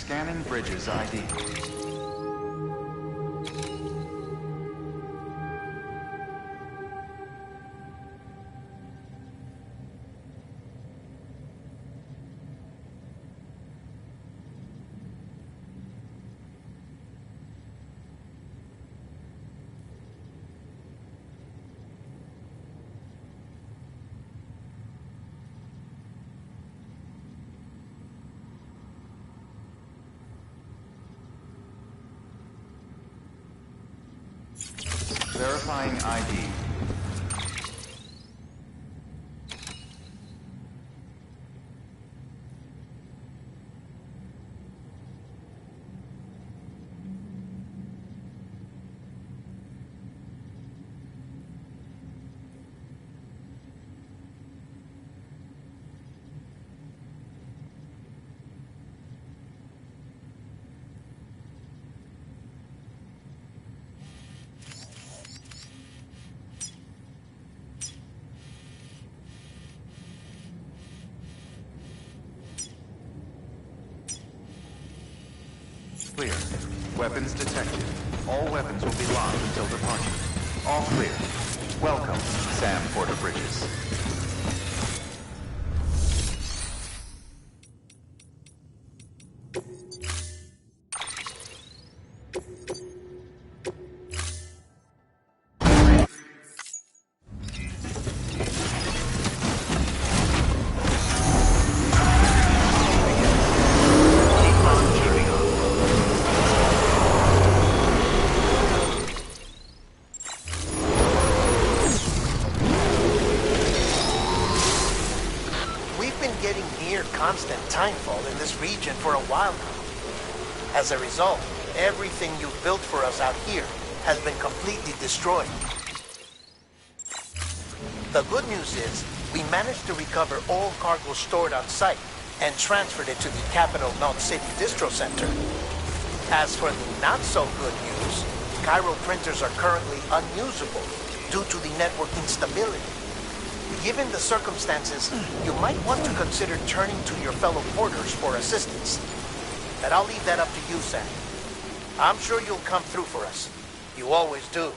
Scanning bridges ID. Verifying ID. Clear. Weapons detected. All weapons will be locked until departure. All clear. Welcome, Sam Porter Bridges. Constant timefall in this region for a while now. As a result, everything you've built for us out here has been completely destroyed. The good news is, we managed to recover all cargo stored on site and transferred it to the Capital Knot City Distro Center. As for the not-so-good news, Cairo printers are currently unusable due to the network instability. Given the circumstances, you might want to consider turning to your fellow porters for assistance. But I'll leave that up to you, Sam. I'm sure you'll come through for us. You always do.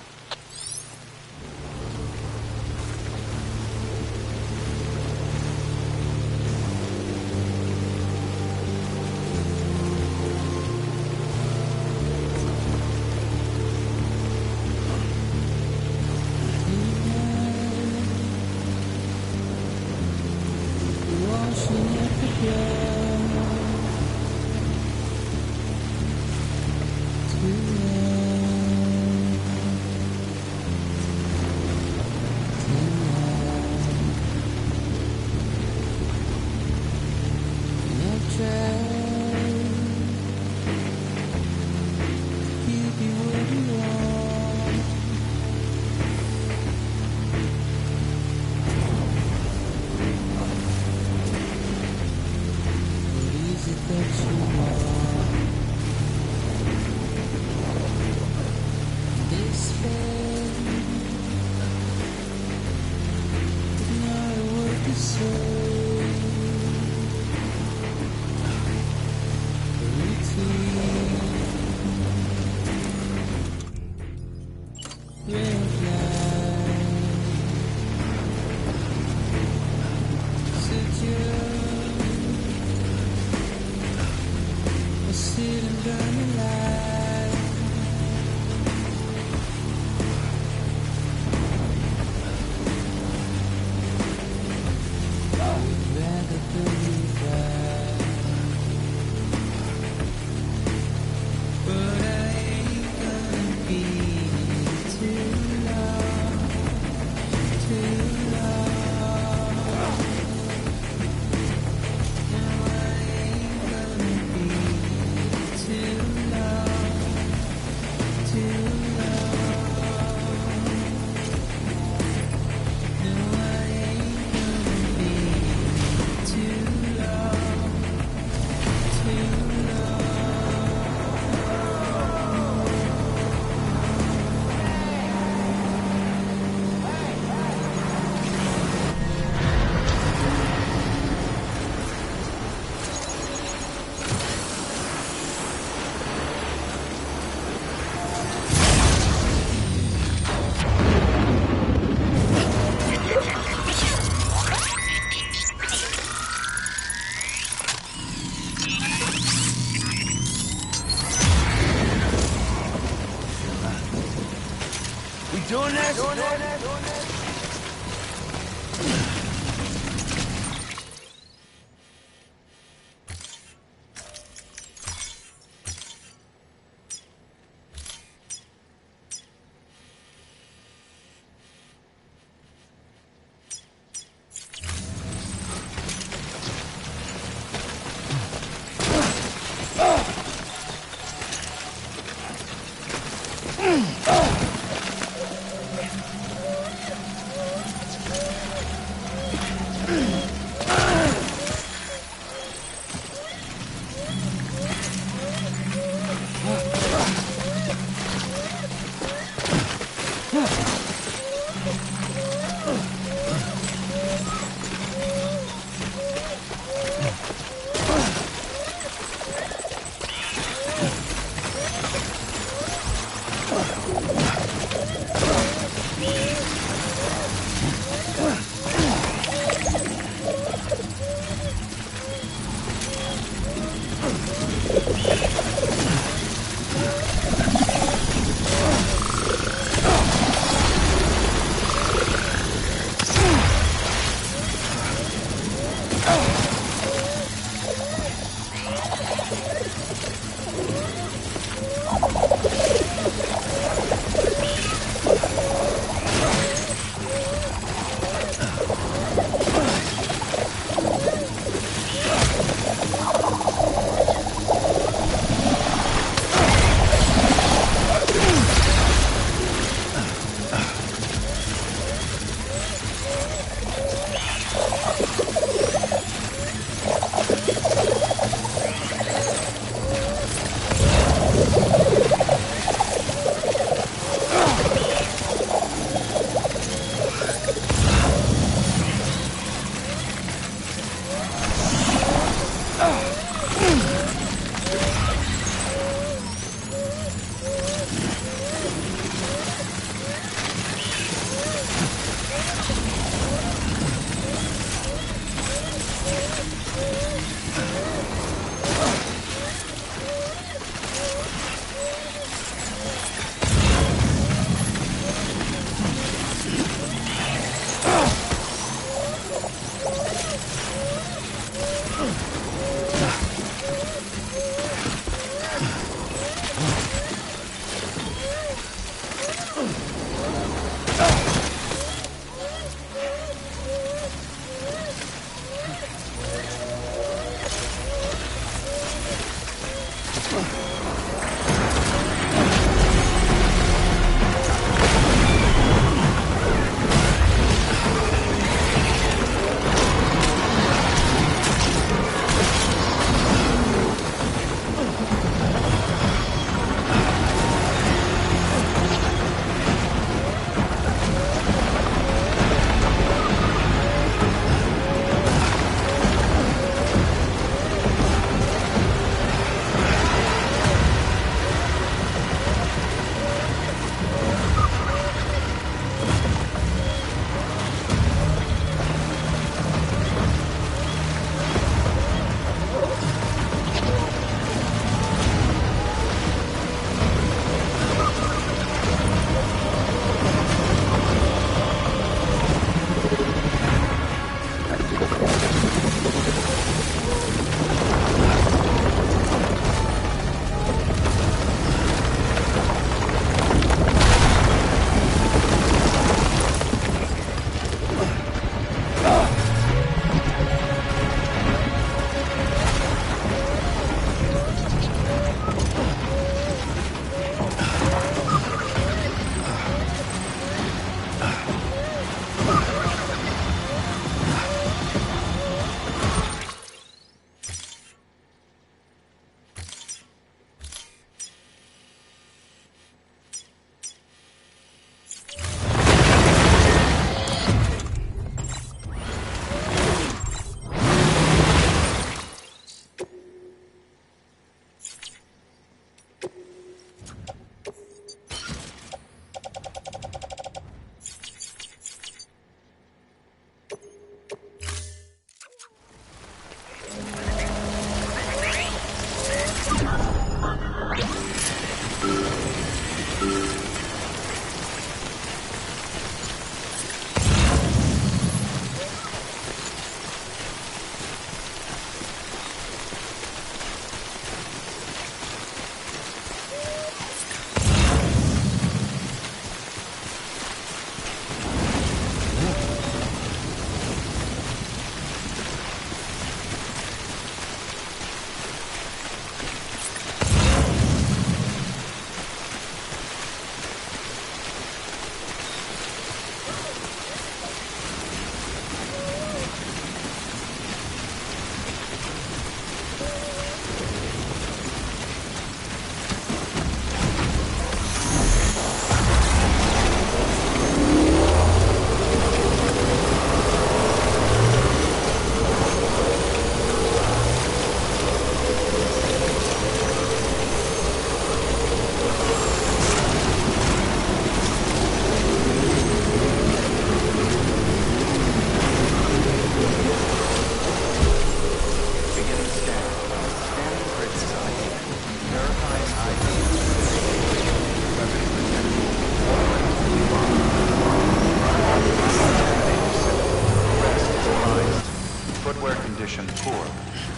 condition poor.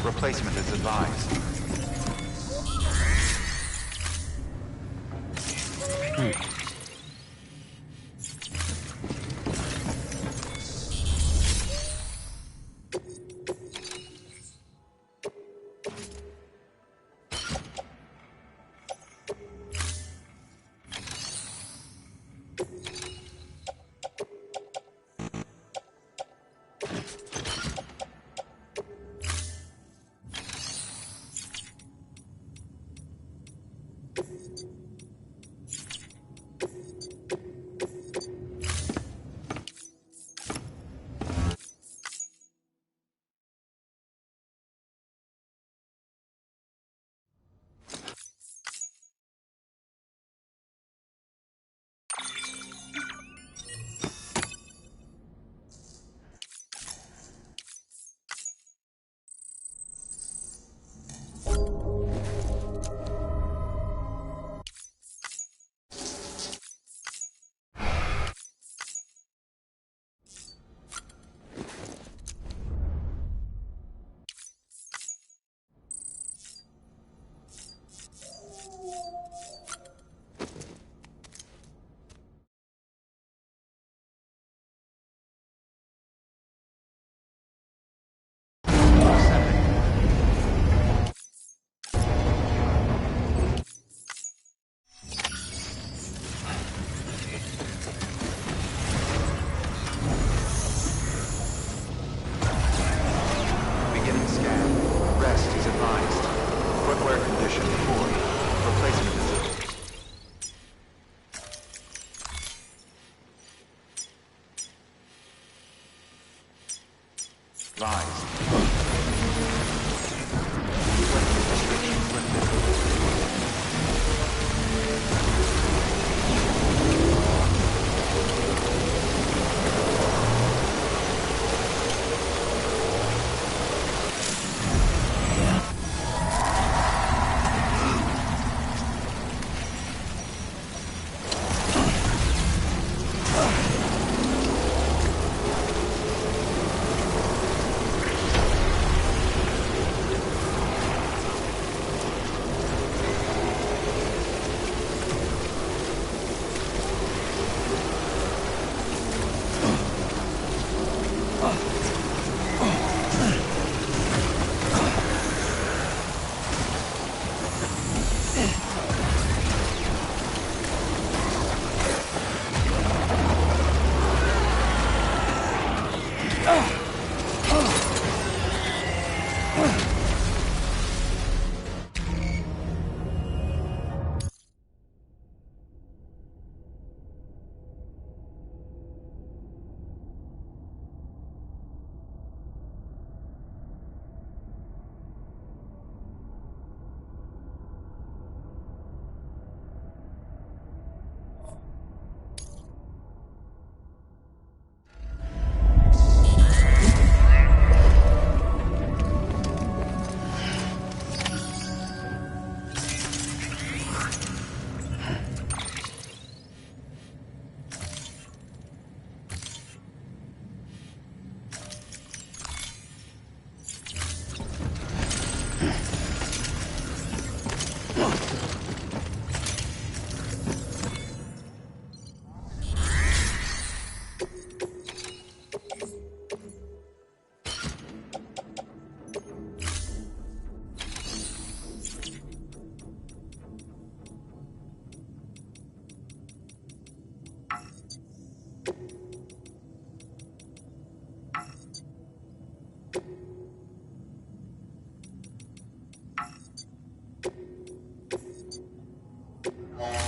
Replacement is advised.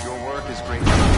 Your work is great.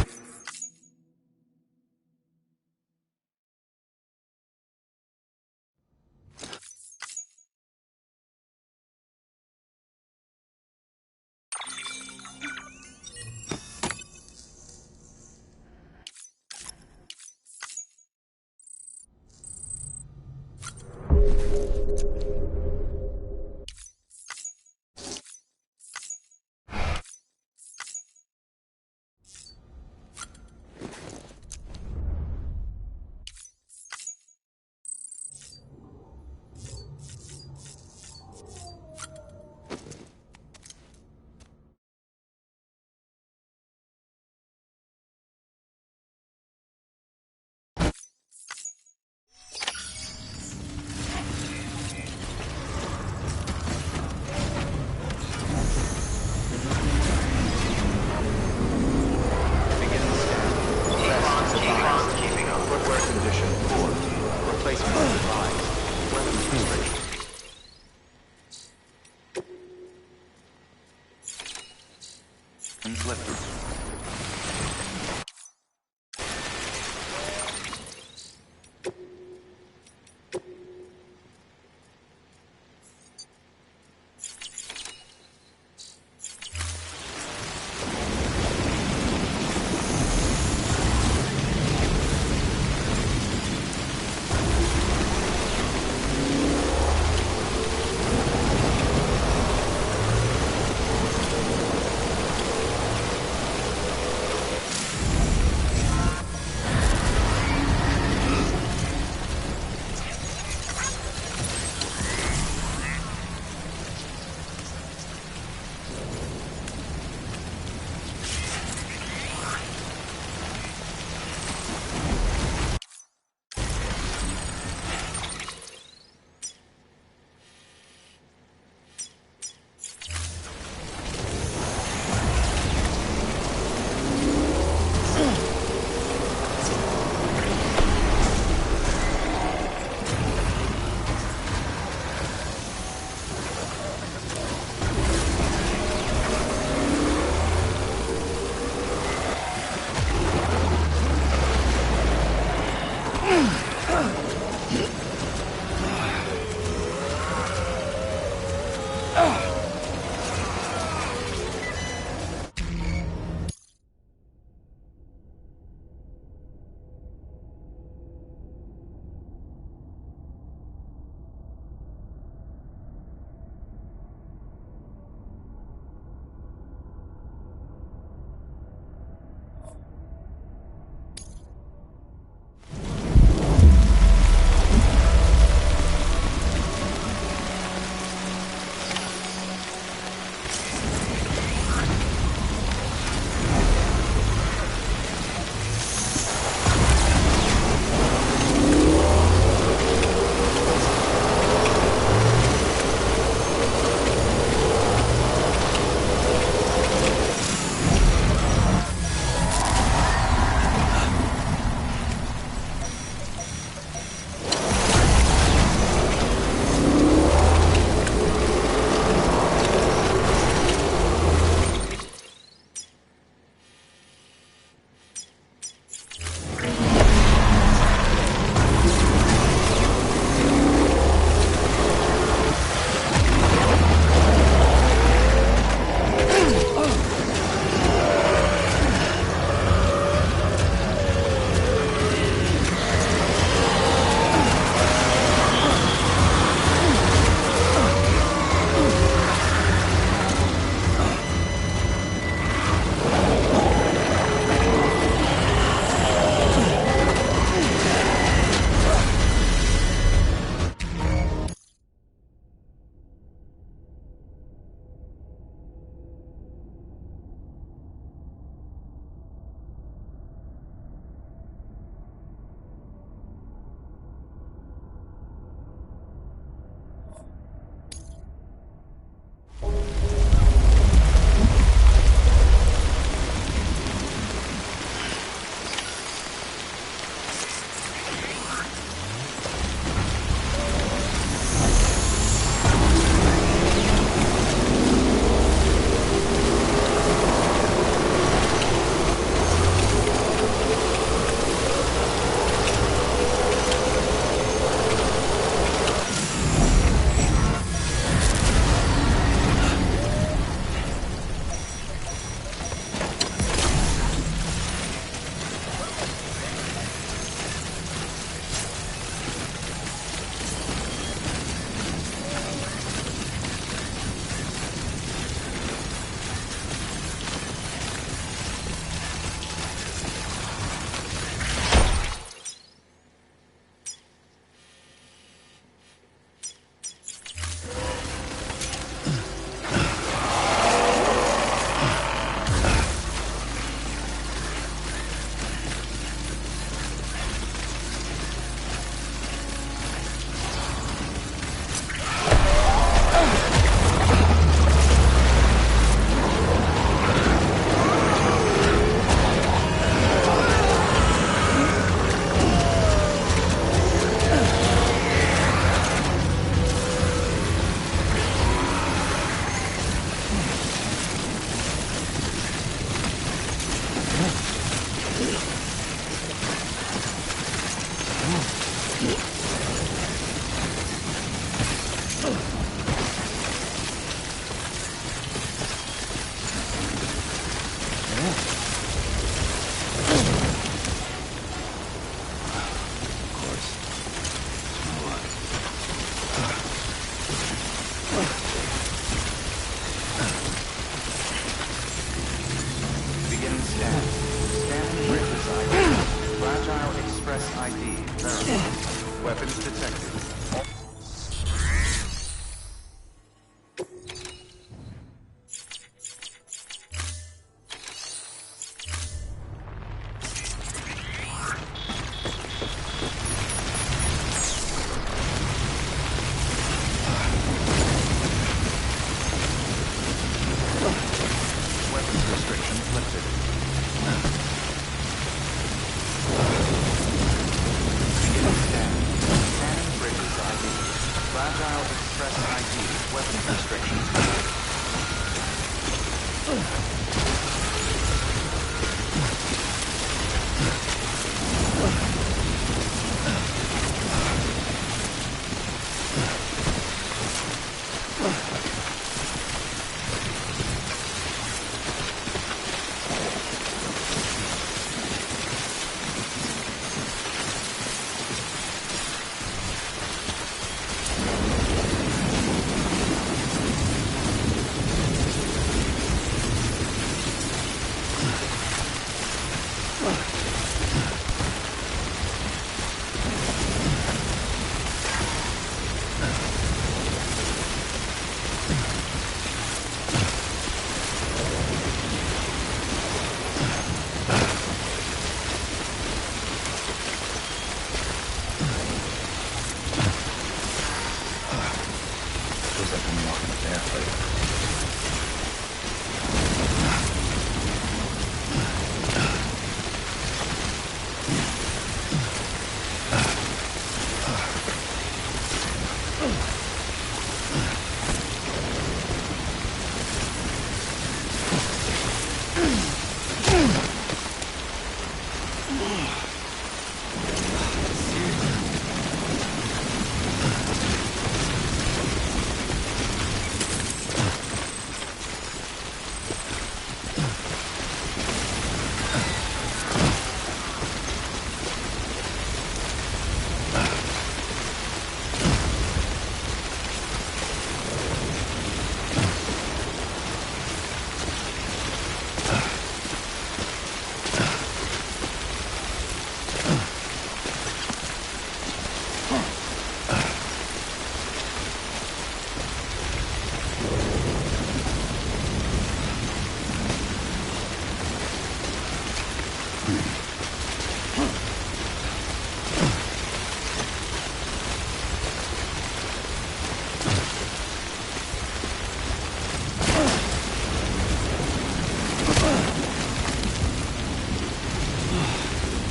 weapons restrictions.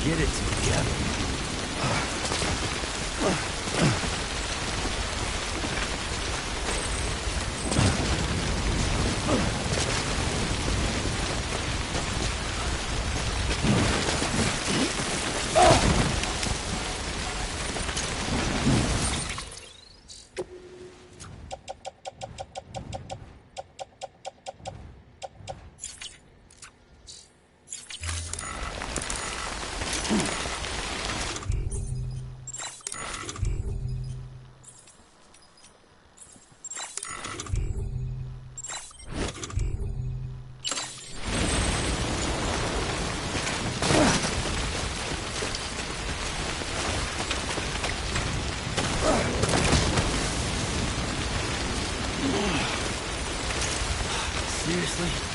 Get it together. Seriously?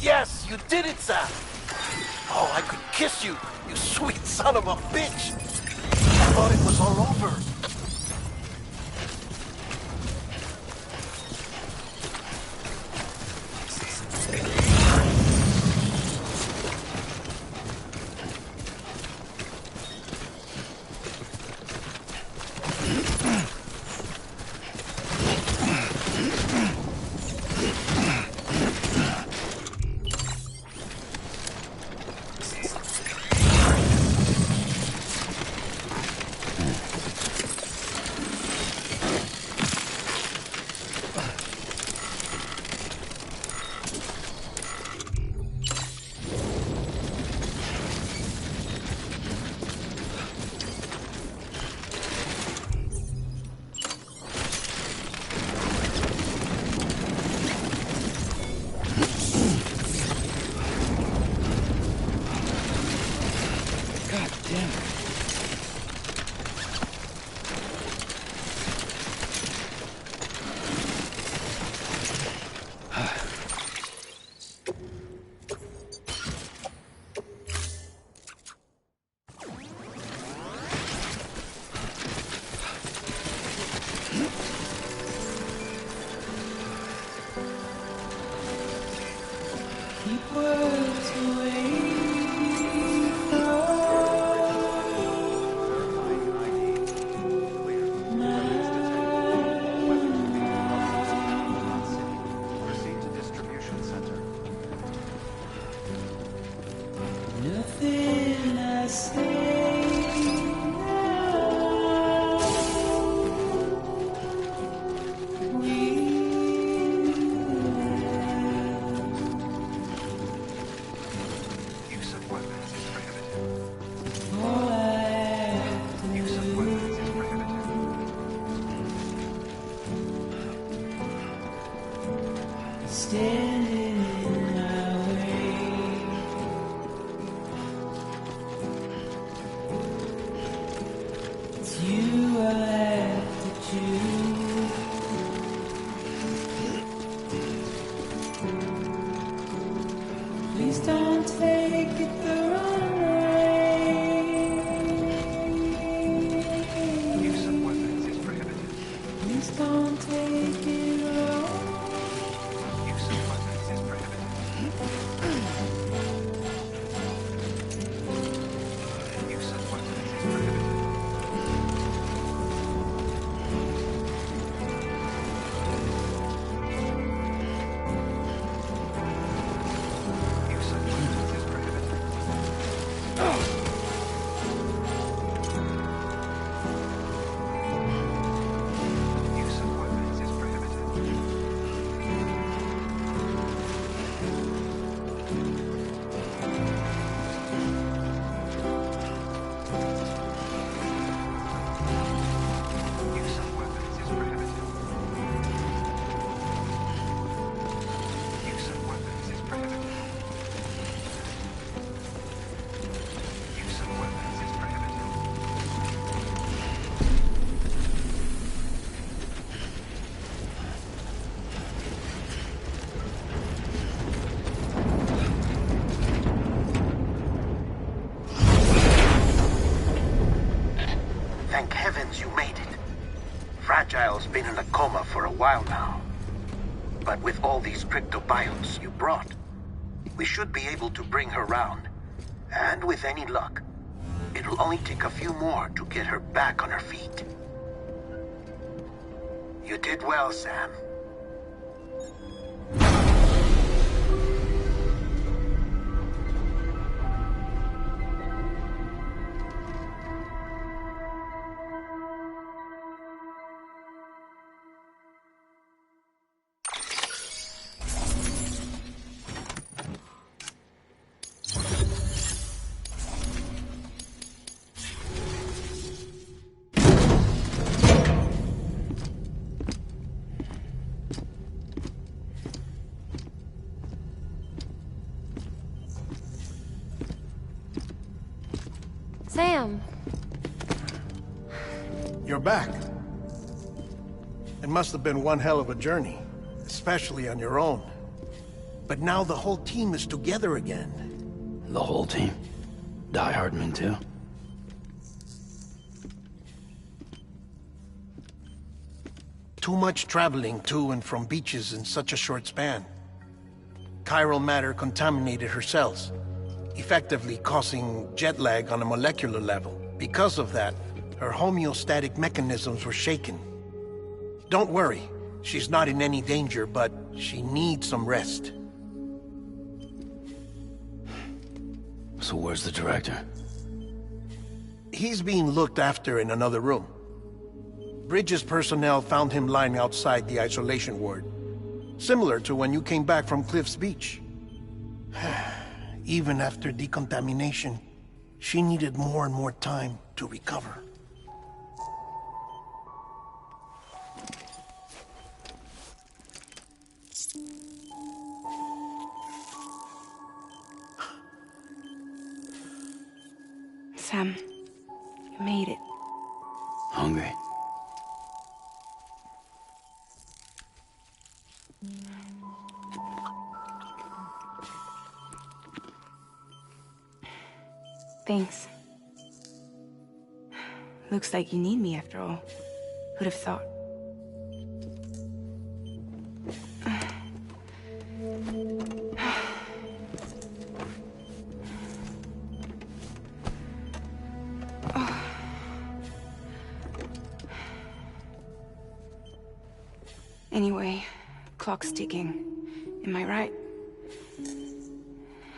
Yes, you did it, Sam! Oh, I could kiss you, you sweet son of a bitch! I thought it was all over. Thank heavens you made it. Fragile's been in a coma for a while now. But with all these cryptobiotes you brought, we should be able to bring her round. And with any luck, it'll only take a few more to get her back on her feet. You did well, Sam. Sam. You're back. It must have been one hell of a journey, especially on your own. But now the whole team is together again. The whole team? Die Hardman too? Too much traveling to and from beaches in such a short span. Chiral matter contaminated her cells, effectively causing jet lag on a molecular level. Because of that, her homeostatic mechanisms were shaken. Don't worry, she's not in any danger, but she needs some rest. So where's the director? He's being looked after in another room. Bridges personnel found him lying outside the isolation ward. Similar to when you came back from Cliff's Beach. Even after decontamination, she needed more and more time to recover. Sam, you made it. Hungry? Thanks. Looks like you need me after all. Who'd have thought? Anyway, clock's ticking. Am I right?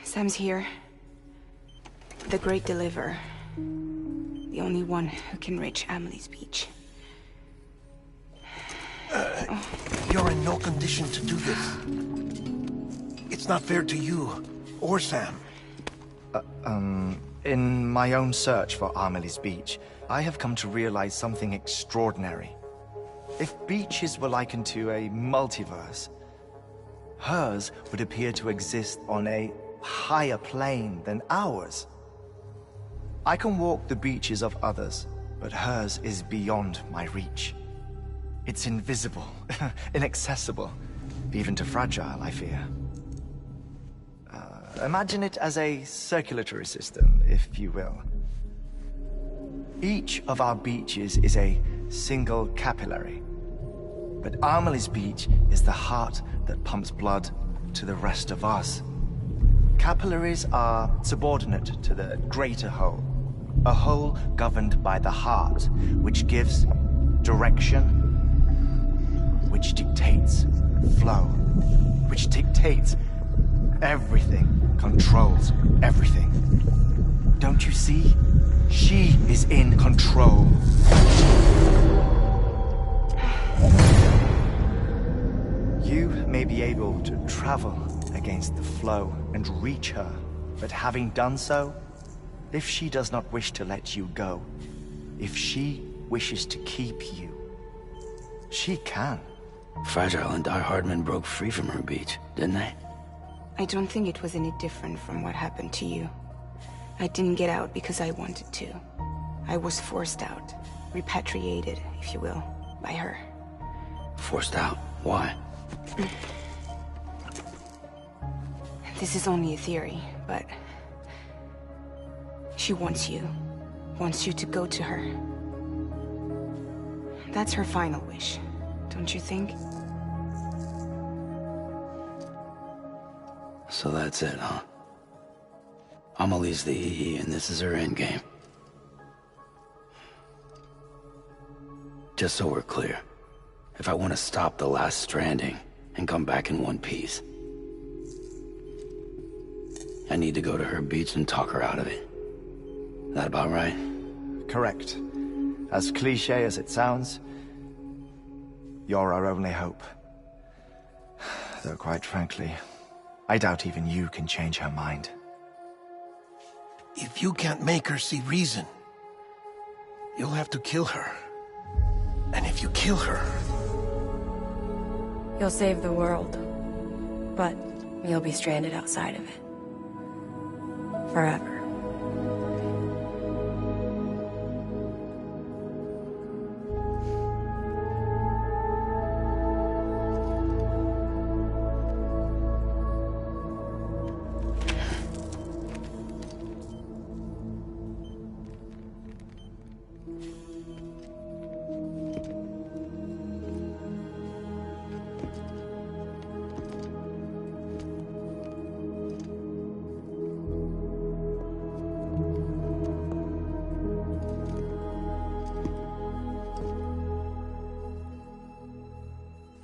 Sam's here. The Great Deliverer. The only one who can reach Amelie's Beach. You're in no condition to do this. It's not fair to you, or Sam. In my own search for Amelie's Beach, I have come to realize something extraordinary. If beaches were likened to a multiverse, hers would appear to exist on a higher plane than ours. I can walk the beaches of others, but hers is beyond my reach. It's invisible, inaccessible, even to fragile, I fear. Imagine it as a circulatory system, if you will. Each of our beaches is a single capillary, but Amelie's Beach is the heart that pumps blood to the rest of us. Capillaries are subordinate to the greater whole, a whole governed by the heart, which gives direction, which dictates flow, which dictates everything, controls everything. Don't you see? She is in control. You may be able to travel against the flow and reach her, but having done so, if she does not wish to let you go, if she wishes to keep you, she can. Fragile and Die Hardman broke free from her beach, didn't they? I don't think it was any different from what happened to you. I didn't get out because I wanted to. I was forced out. Repatriated, if you will, by her. Forced out? Why? This is only a theory, but... she wants you. Wants you to go to her. That's her final wish, don't you think? So that's it, huh? Amelie's the EE, and this is her endgame. Just so we're clear, if I want to stop the last stranding and come back in one piece, I need to go to her beach and talk her out of it. That about right? Correct. As cliché as it sounds, you're our only hope. Though quite frankly, I doubt even you can change her mind. If you can't make her see reason, you'll have to kill her. And if you kill her... You'll save the world, but you'll be stranded outside of it. Forever.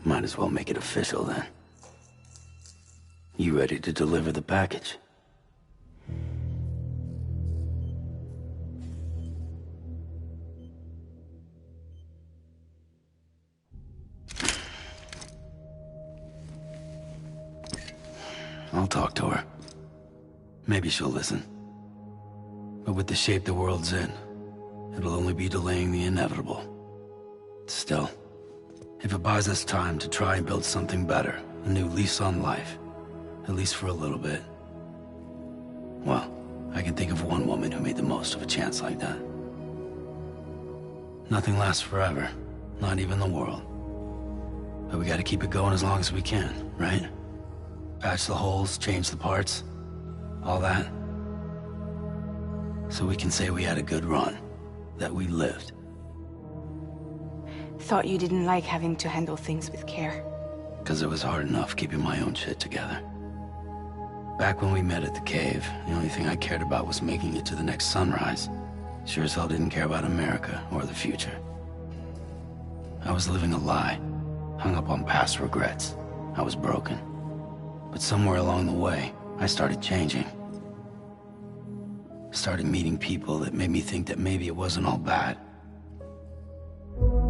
Might as well make it official then. You ready to deliver the package? I'll talk to her. Maybe she'll listen. But with the shape the world's in, it'll only be delaying the inevitable. Still, if it buys us time to try and build something better, a new lease on life, at least for a little bit, well, I can think of one woman who made the most of a chance like that. Nothing lasts forever, not even the world. But we gotta keep it going as long as we can, right? Patch the holes, change the parts, all that. So we can say we had a good run, that we lived. Thought you didn't like having to handle things with care. 'Cause it was hard enough keeping my own shit together. Back when we met at the cave, the only thing I cared about was making it to the next sunrise. Sure as hell didn't care about America or the future. I was living a lie, hung up on past regrets. I was broken. But somewhere along the way, I started changing. Started meeting people that made me think that maybe it wasn't all bad.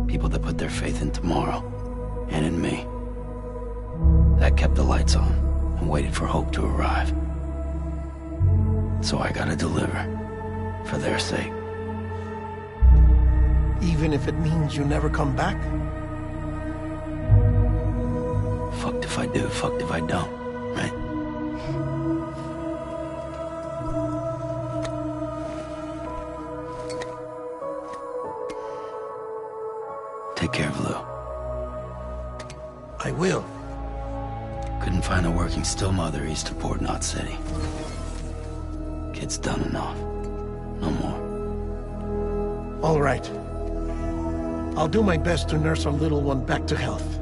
People that put their faith in tomorrow, and in me. That kept the lights on, and waited for hope to arrive. So I gotta deliver, for their sake. Even if it means you never come back? Fucked if I do, fucked if I don't, right? Take care of Lou. I will. Couldn't find a working still mother east of Port Knot City. Kid's done enough. No more. All right. I'll do my best to nurse our little one back to health.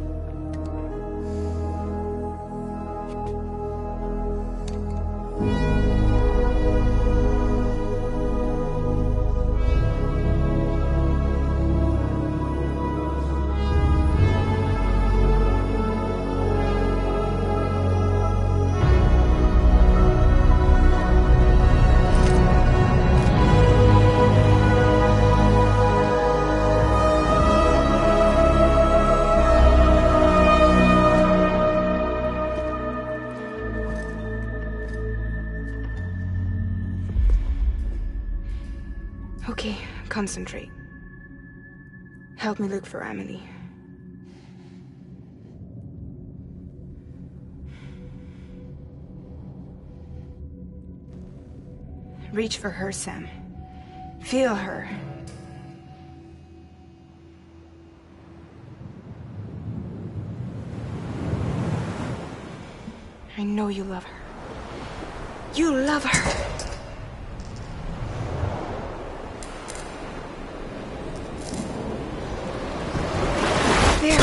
Okay, concentrate. Help me look for Emily. Reach for her, Sam. Feel her. I know you love her. You love her! There.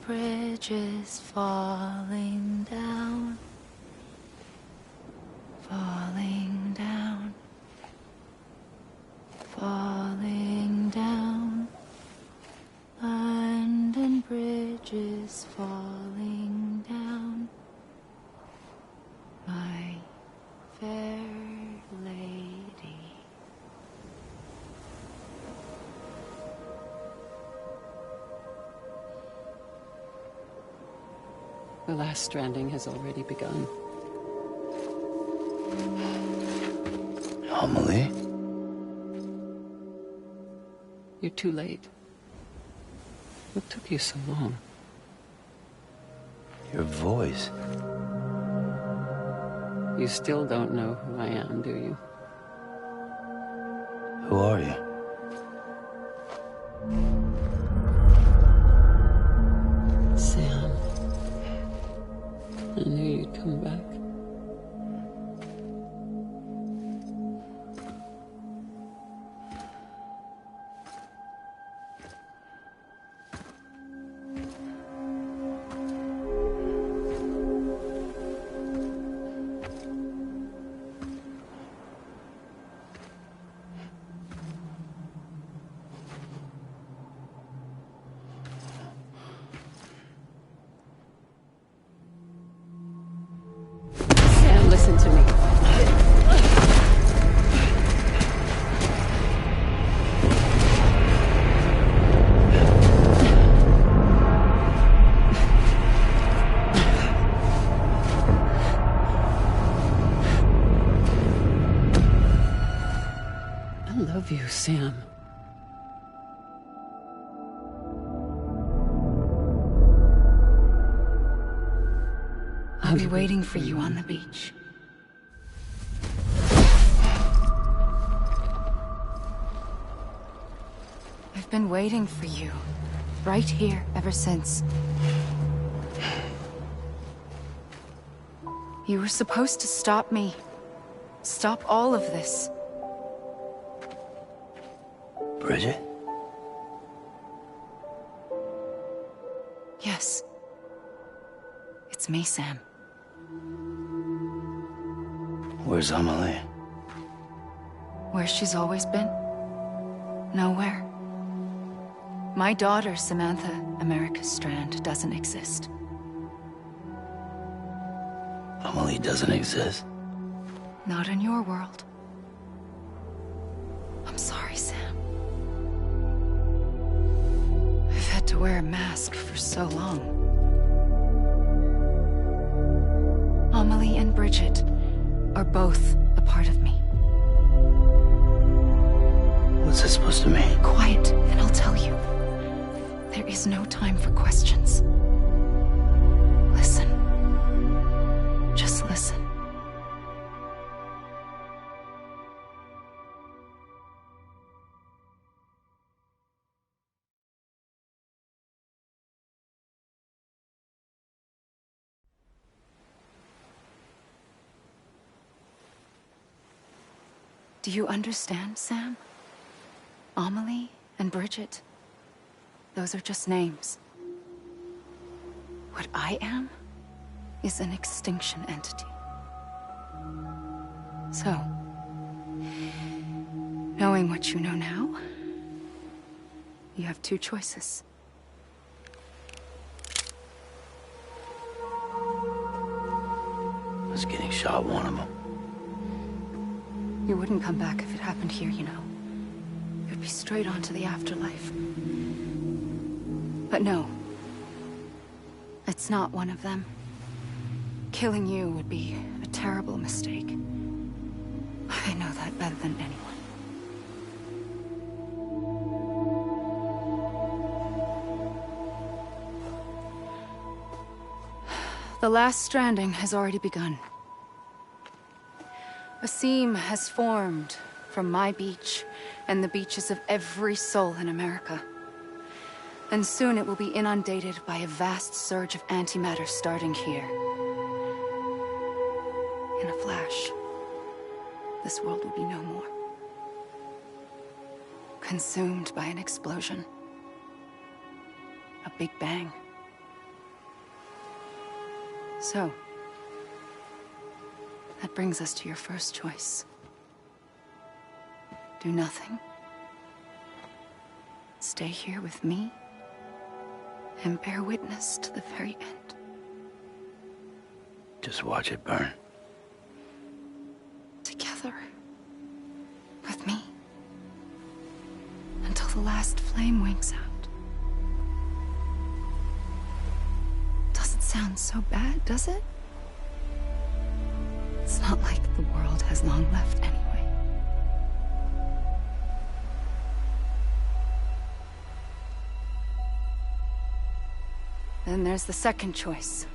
bridges falling down, falling down, falling down. London Bridge is falling down, my fair lady. The last stranding has already begun. Amelie? You're too late. What took you so long? Your voice. You still don't know who I am, do you? Who are you? Sam. I knew you'd come back. Sam, listen to me. I love you, Sam. I'll be waiting for you on the beach. I've been waiting for you, right here, ever since. You were supposed to stop me. Stop all of this. Bridget? Yes. It's me, Sam. Where's Amelie? Where she's always been? Nowhere. My daughter, Samantha America Strand, doesn't exist. Amelie doesn't exist. Not in your world. I'm sorry, Sam. I've had to wear a mask for so long. Amelie and Bridget are both a part of me. What's that supposed to mean? Quiet, and I'll tell you. There is no time for questions. Listen. Just listen. Do you understand, Sam? Amelie and Bridget, those are just names. What I am is an extinction entity. So, knowing what you know now, you have two choices. Was getting shot one of them. You wouldn't come back if it happened here, you know. You'd be straight on to the afterlife. But no. It's not one of them. Killing you would be a terrible mistake. I know that better than anyone. The last stranding has already begun. A seam has formed from my beach and the beaches of every soul in America. And soon it will be inundated by a vast surge of antimatter starting here. In a flash, this world will be no more. Consumed by an explosion. A big bang. So, that brings us to your first choice. Do nothing. Stay here with me, and bear witness to the very end. Just watch it burn. Together. With me. Until the last flame winks out. Doesn't sound so bad, does it? It's not like the world has long left anyway. Then there's the second choice.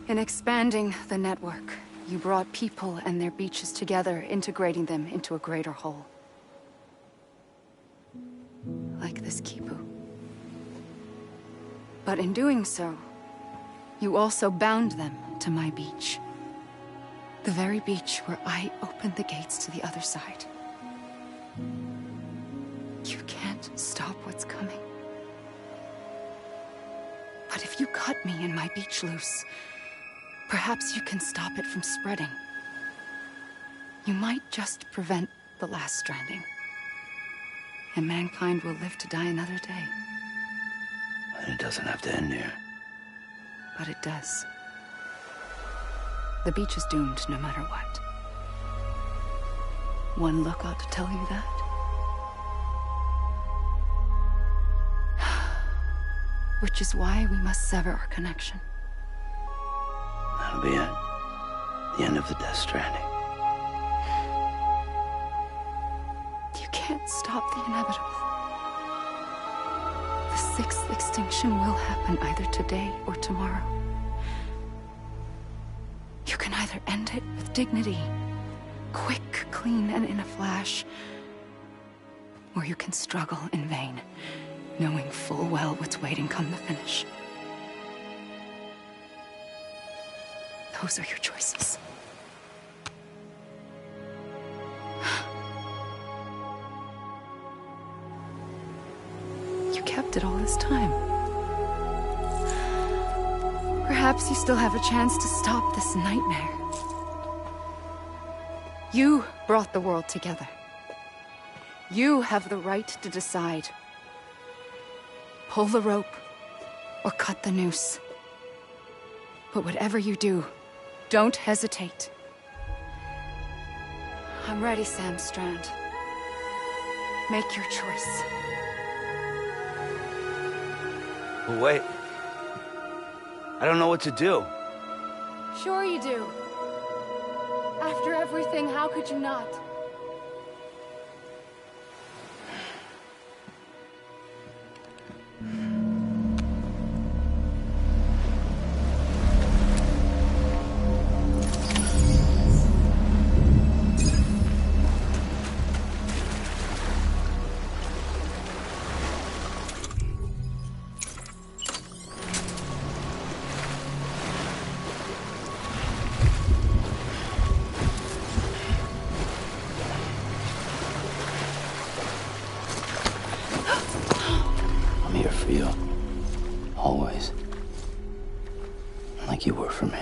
In expanding the network, you brought people and their beaches together, integrating them into a greater whole. Like this Kipu. But in doing so, you also bound them to my beach. The very beach where I opened the gates to the other side. You can't stop what's coming. But if you cut me and my beach loose, perhaps you can stop it from spreading. You might just prevent the last stranding. And mankind will live to die another day. And it doesn't have to end here. But it does. The beach is doomed no matter what. One look ought to tell you that. Which is why we must sever our connection. That'll be it. The end of the Death Stranding. You can't stop the inevitable. The sixth extinction will happen either today or tomorrow. You can either end it with dignity, quick, clean, and in a flash, or you can struggle in vain, knowing full well what's waiting come the finish. Those are your choices. You kept it all this time. Perhaps you still have a chance to stop this nightmare. You brought the world together. You have the right to decide. Pull the rope, or cut the noose. But whatever you do, don't hesitate. I'm ready, Sam Strand. Make your choice. But wait. I don't know what to do. Sure you do. After everything, how could you not? I'm here for you. Always. Like you were for me.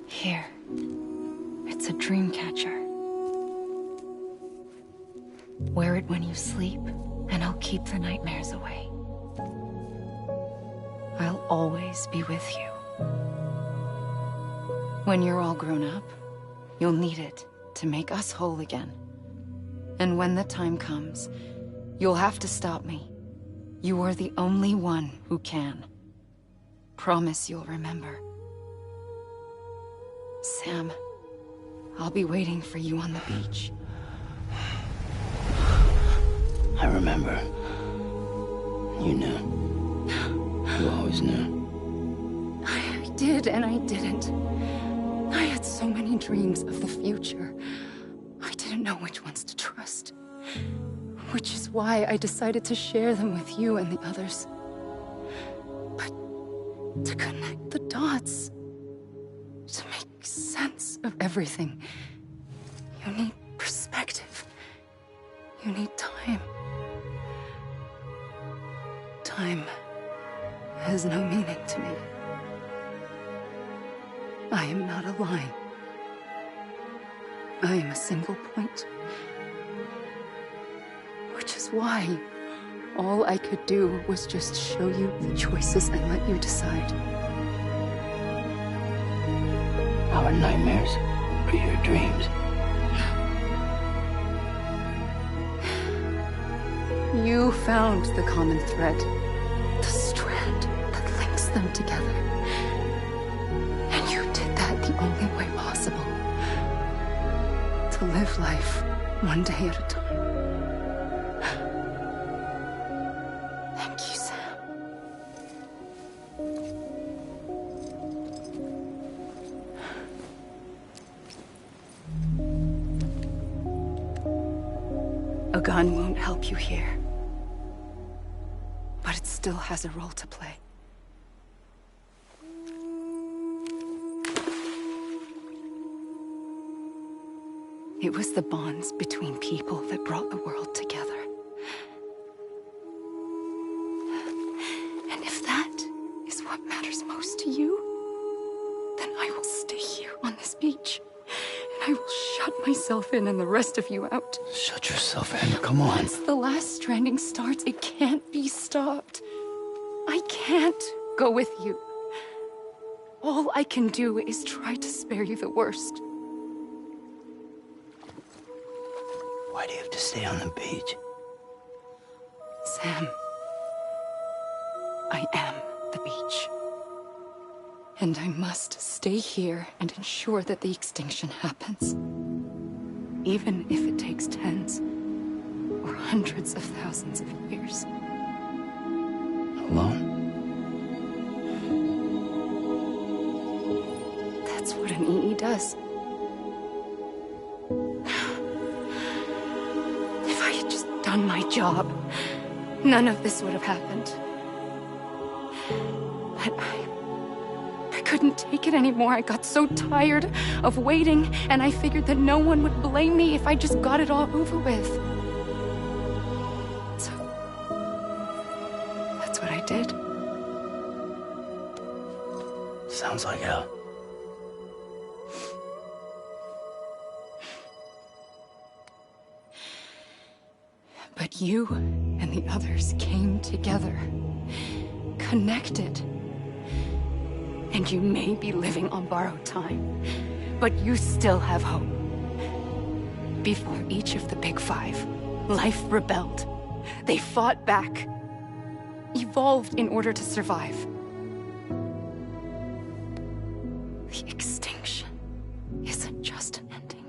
Here. It's a dream catcher. Wear it when you sleep, and I'll keep the nightmares away. I'll always be with you. When you're all grown up, you'll need it to make us whole again. And when the time comes, you'll have to stop me. You are the only one who can. Promise you'll remember. Sam, I'll be waiting for you on the beach. I remember. You knew. You always knew. I did and I didn't. I had so many dreams of the future. I didn't know which ones to trust. Which is why I decided to share them with you and the others. But to connect the dots, to make sense of everything, you need perspective. You need time. Time has no meaning to me. I am not a line. I am a single point. Which is why all I could do was just show you the choices and let you decide. Our nightmares are your dreams. You found the common thread, the strand that links them together. And you did that the only way possible. To live life one day at a time. Thank you, Sam. A gun won't help you here. But it still has a role to play. It was the bonds between people that brought the world together. And if that is what matters most to you, then I will stay here on this beach. And I will shut myself in and the rest of you out. Shut yourself in, come on. Once the last stranding starts, it can't be stopped. I can't go with you. All I can do is try to spare you the worst. Why do you have to stay on the beach? Sam, I am the beach. And I must stay here and ensure that the extinction happens. Even if it takes tens or hundreds of thousands of years. Alone? That's what an EE does. If I had just done my job, none of this would have happened. But I couldn't take it anymore. I got so tired of waiting, and I figured that no one would blame me if I just got it all over with. So, that's what I did. Sounds like hell. But you and the others came together, connected. And you may be living on borrowed time, but you still have hope. Before each of the Big Five, life rebelled. They fought back, evolved in order to survive. The extinction isn't just an ending.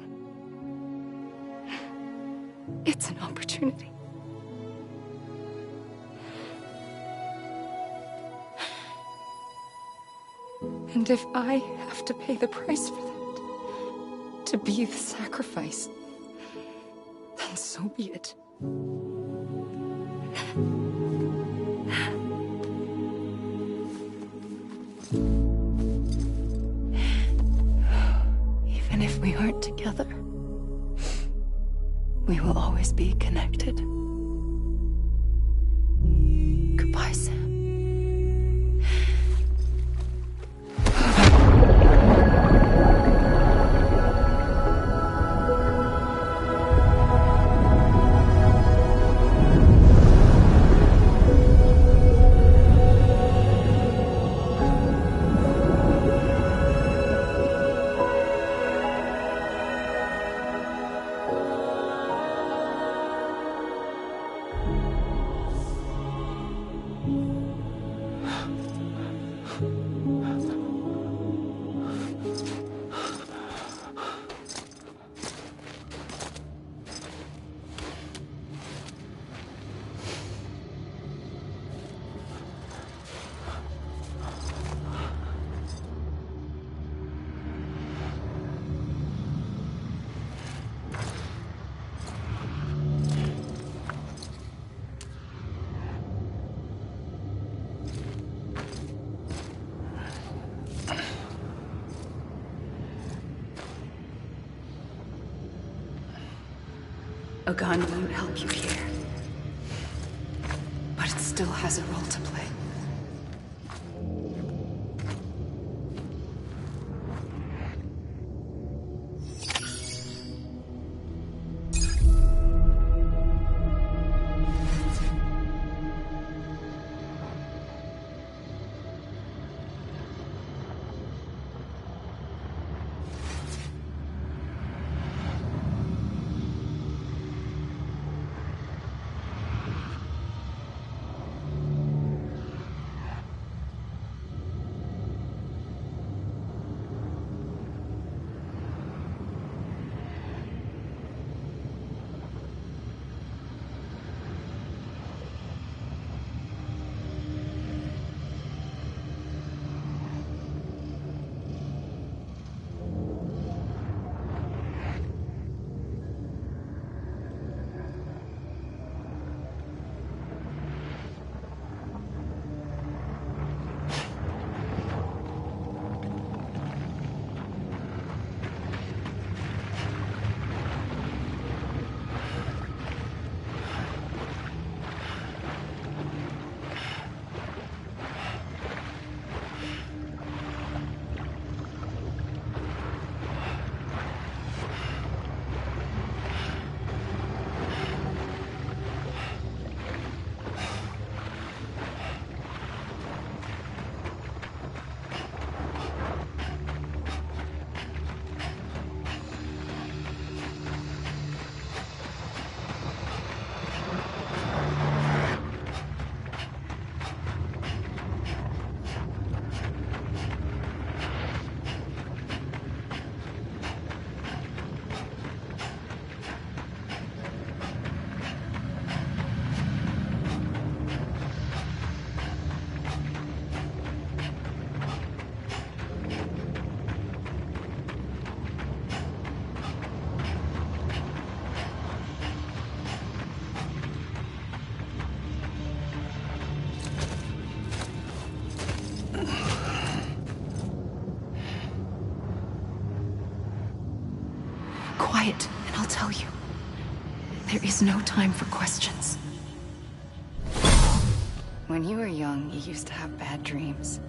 It's an opportunity. And if I have to pay the price for that, to be the sacrifice, then so be it. Even if we aren't together, we will always be connected. Goodbye, Sam. A gun won't help you here. But it still has a role to play. Quiet, and I'll tell you. There is no time for questions. When you were young, you used to have bad dreams.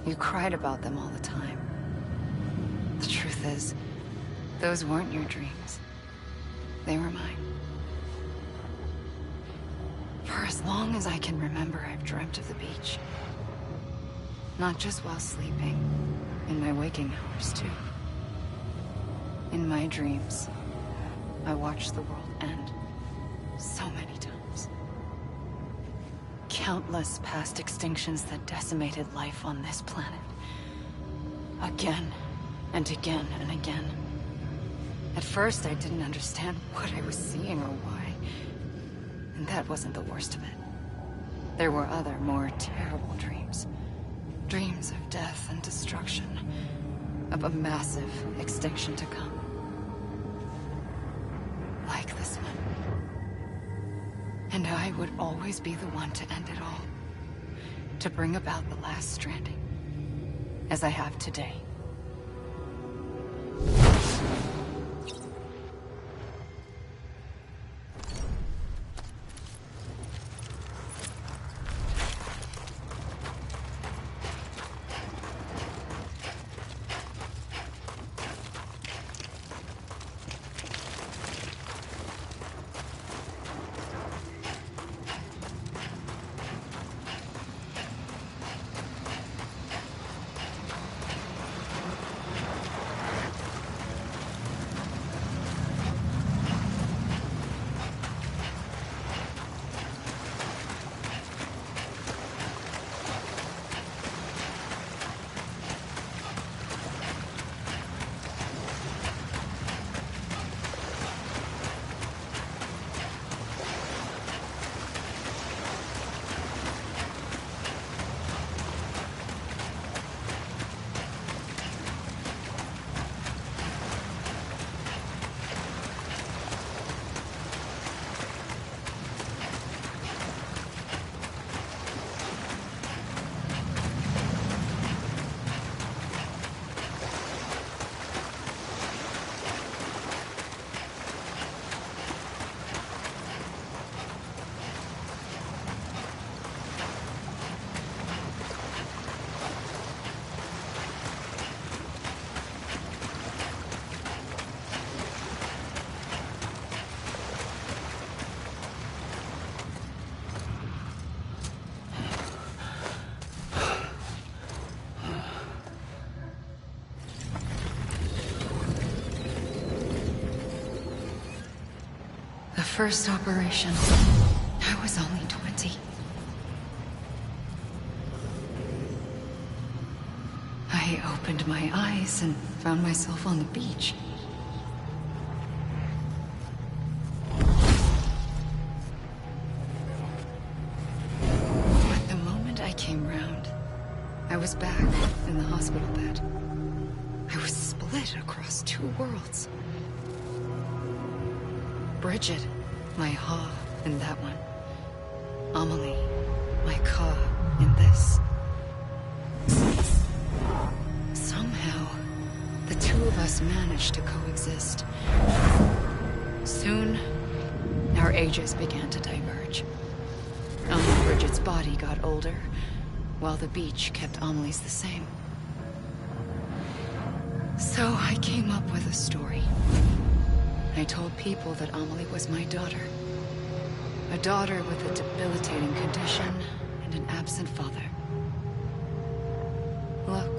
You cried about them all the time. The truth is, those weren't your dreams. They were mine. For as long as I can remember, I've dreamt of the beach. Not just while sleeping, in my waking hours too. In my dreams, I watched the world end so many times. Countless past extinctions that decimated life on this planet. Again, and again, and again. At first, I didn't understand what I was seeing or why. And that wasn't the worst of it. There were other, more terrible dreams. Dreams of death and destruction. Of a massive extinction to come. Like this one. And I would always be the one to end it all. To bring about the last stranding. As I have today. first operation, I was only 20. I opened my eyes and found myself on the beach. But the moment I came round, I was back in the hospital bed. I was split across two worlds. Bridget, my Ha in that one. Amelie, my Ka in this. Somehow, the two of us managed to coexist. Soon, our ages began to diverge. Bridget's body got older, while the beach kept Amelie's the same. So I came up with a story. I told people that Amelie was my daughter. A daughter with a debilitating condition and an absent father. Look.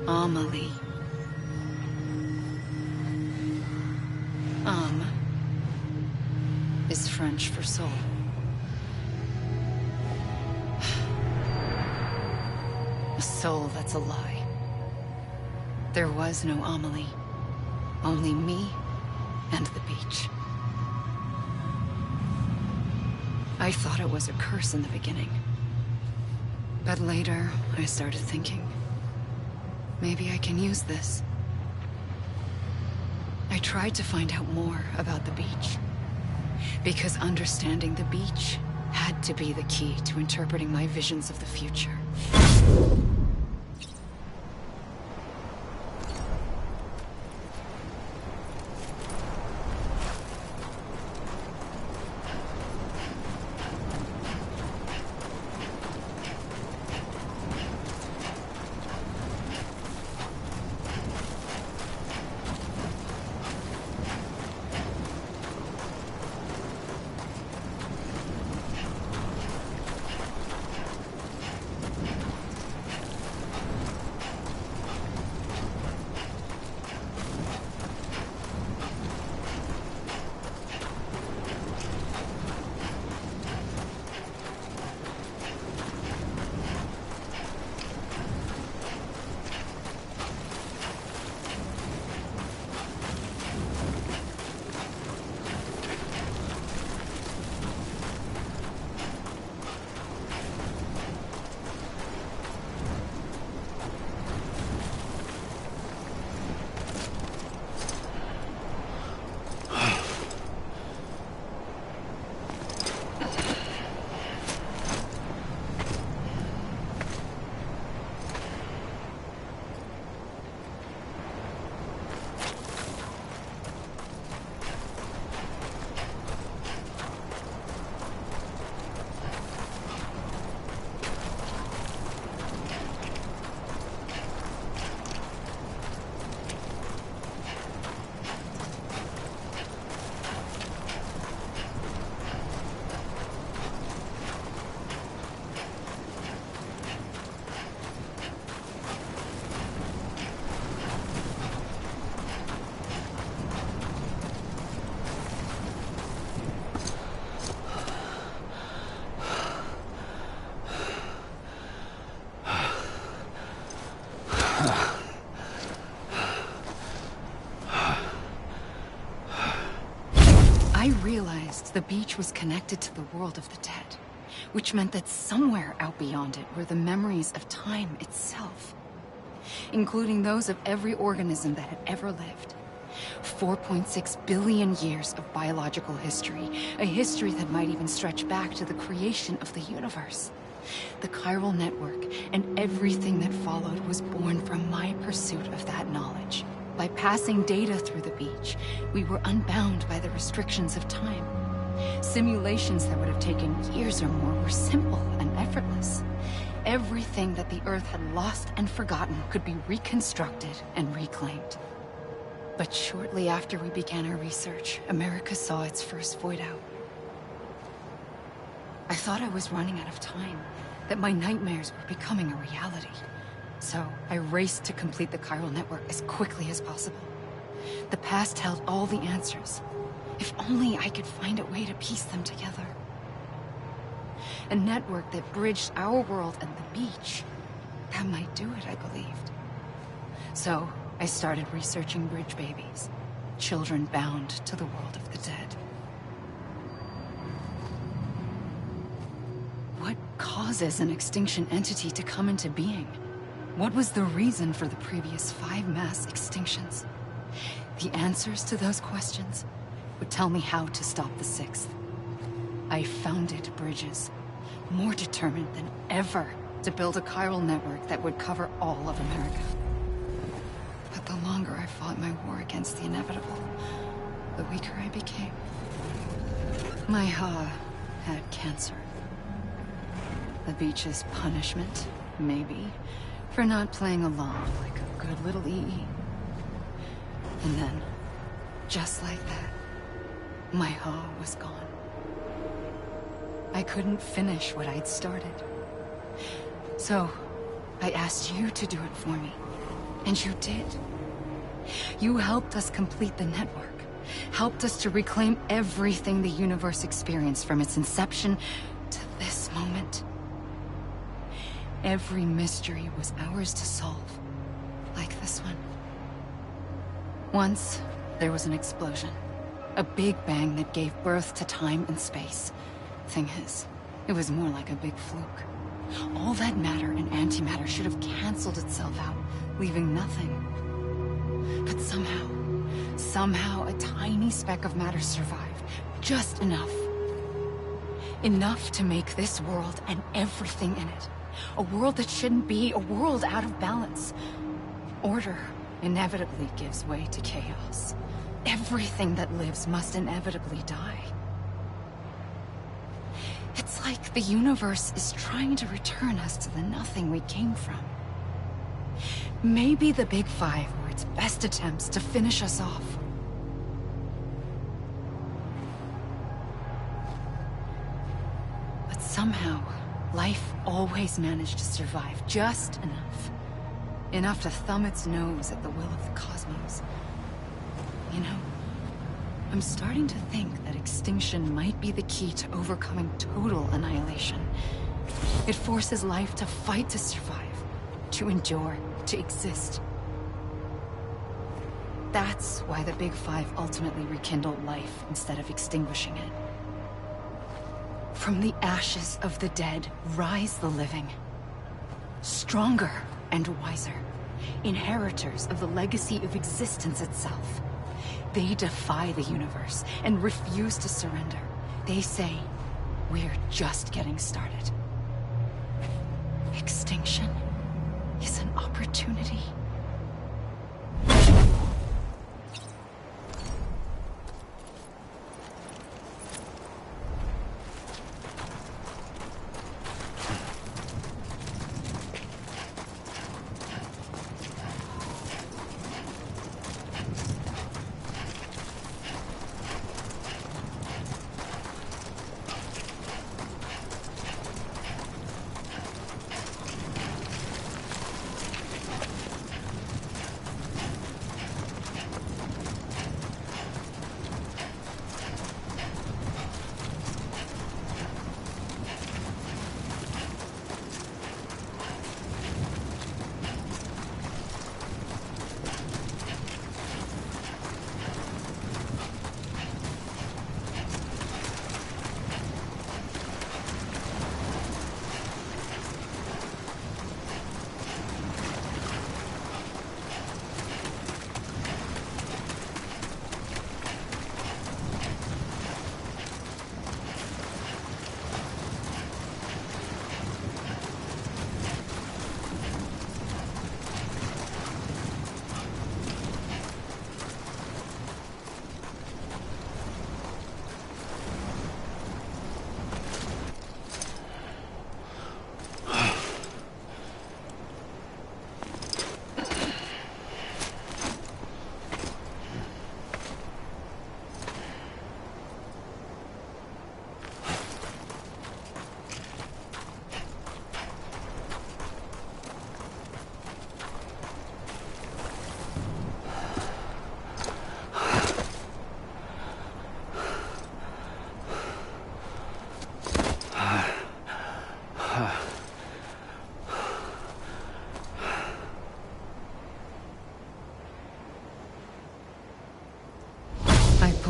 Amelie. Is French for soul. A soul that's a lie. There was no Amelie. Only me and the beach. I thought it was a curse in the beginning. But later, I started thinking, maybe I can use this. I tried to find out more about the beach. Because understanding the beach had to be the key to interpreting my visions of the future. I realized the beach was connected to the world of the dead, which meant that somewhere out beyond it were the memories of time itself, including those of every organism that had ever lived. 4.6 billion years of biological history, a history that might even stretch back to the creation of the universe. The chiral network and everything that followed was born from my pursuit of that knowledge. By passing data through the beach, we were unbound by the restrictions of time. Simulations that would have taken years or more were simple and effortless. Everything that the Earth had lost and forgotten could be reconstructed and reclaimed. But shortly after we began our research, America saw its first void out. I thought I was running out of time, that my nightmares were becoming a reality. So I raced to complete the chiral network as quickly as possible. The past held all the answers. If only I could find a way to piece them together. A network that bridged our world and the beach. That might do it, I believed. So, I started researching bridge babies. Children bound to the world of the dead. What causes an extinction entity to come into being? What was the reason for the previous 5 mass extinctions? The answers to those questions would tell me how to stop the 6th. I founded bridges, more determined than ever to build a chiral network that would cover all of America. But the longer I fought my war against the inevitable, the weaker I became. My Ha had cancer. The beach's punishment, maybe, for not playing along like a good little EE. And then, just like that, my Ha was gone. I couldn't finish what I'd started. So, I asked you to do it for me. And you did. You helped us complete the network. Helped us to reclaim everything the universe experienced from its inception to this moment. Every mystery was ours to solve. Like this one. Once, there was an explosion. A big bang that gave birth to time and space. Thing is, it was more like a big fluke. All that matter and antimatter should have canceled itself out, leaving nothing. But somehow a tiny speck of matter survived. Just enough. Enough to make this world and everything in it. A world that shouldn't be, a world out of balance. Order inevitably gives way to chaos. Everything that lives must inevitably die. It's like the universe is trying to return us to the nothing we came from. Maybe the Big Five were its best attempts to finish us off. But somehow, life always managed to survive just enough. Enough to thumb its nose at the will of the cosmos. You know, I'm starting to think that extinction might be the key to overcoming total annihilation. It forces life to fight to survive, to endure, to exist. That's why the Big Five ultimately rekindled life instead of extinguishing it. From the ashes of the dead rise the living. Stronger and wiser. Inheritors of the legacy of existence itself. They defy the universe and refuse to surrender. They say, we're just getting started. Extinction is an opportunity.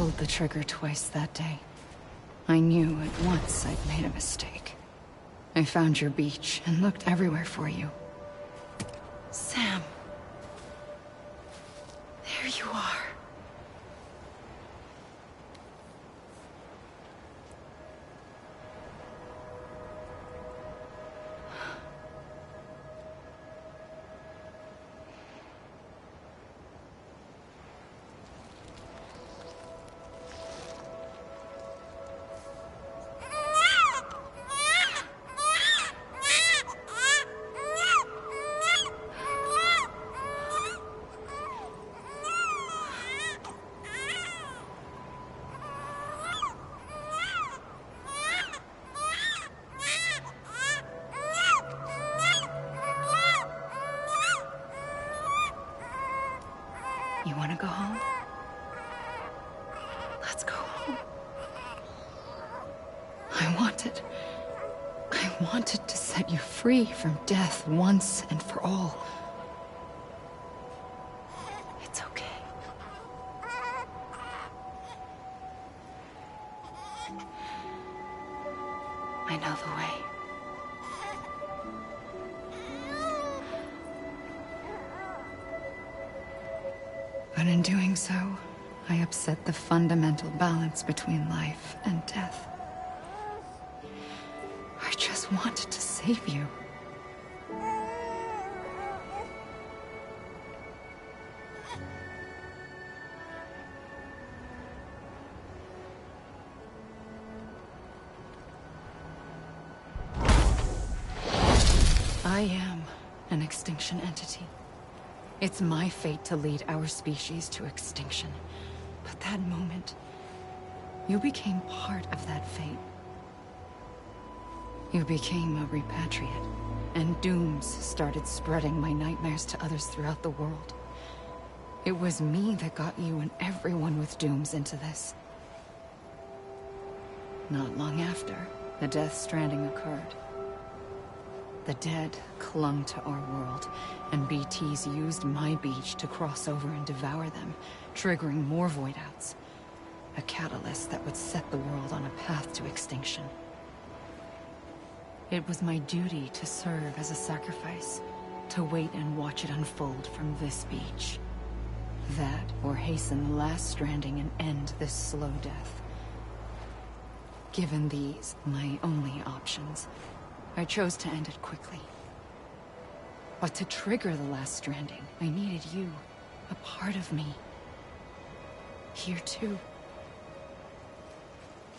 pulled the trigger twice that day, I knew at once I'd made a mistake. I found your beach and looked everywhere for you. Sam. There you are. You want to go home? Let's go home. I wanted to set you free from death once and for all. It's okay. I know the way. But in doing so, I upset the fundamental balance between life and death. I just wanted to save you. I am an extinction entity. It's my fate to lead our species to extinction. But that moment, you became part of that fate. You became a repatriate, and dooms started spreading my nightmares to others throughout the world. It was me that got you and everyone with dooms into this. Not long after, the Death Stranding occurred. The dead clung to our world, and BTs used my beach to cross over and devour them, triggering more void-outs. A catalyst that would set the world on a path to extinction. It was my duty to serve as a sacrifice, to wait and watch it unfold from this beach. That, or hasten the last stranding and end this slow death. Given these, my only options, I chose to end it quickly. But to trigger the last stranding, I needed you, a part of me. Here too.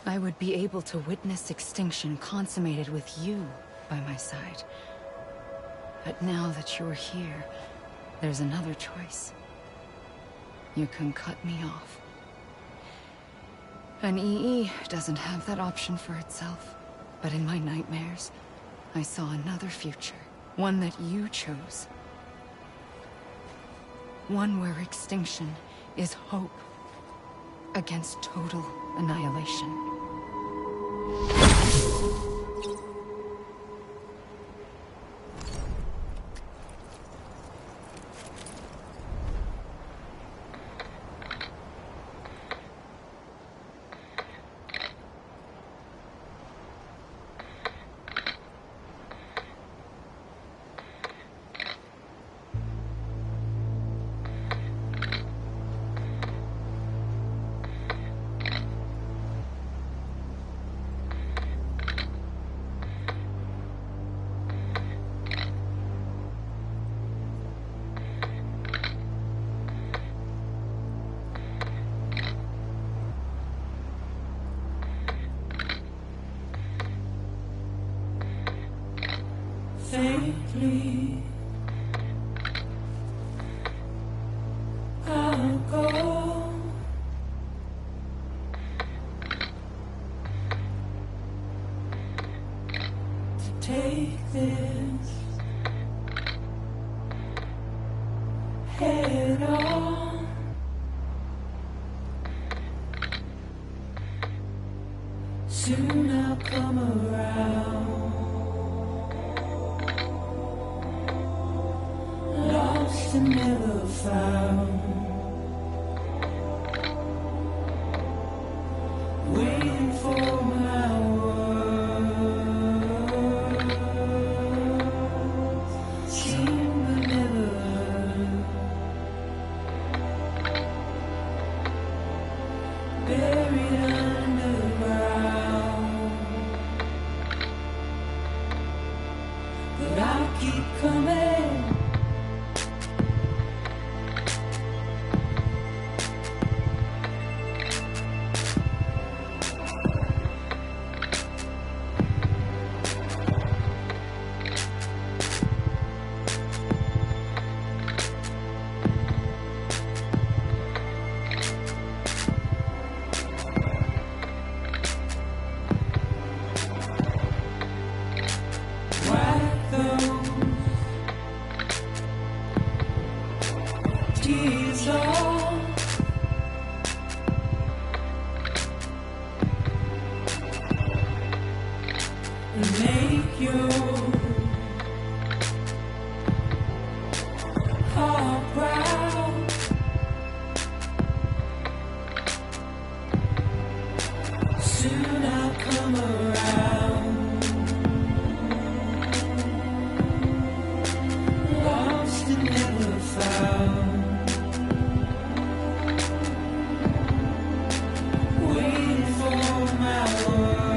I would be able to witness extinction consummated with you by my side. But now that you're here, there's another choice. You can cut me off. An EE doesn't have that option for itself. But in my nightmares, I saw another future. One that you chose. One where extinction is hope against total annihilation. Faintly, I'll go to take this head on. Soon I'll come around. Lost and never found. I'll keep coming. Make your heart proud. Soon I'll come around. Lost and never found. Waiting for my word.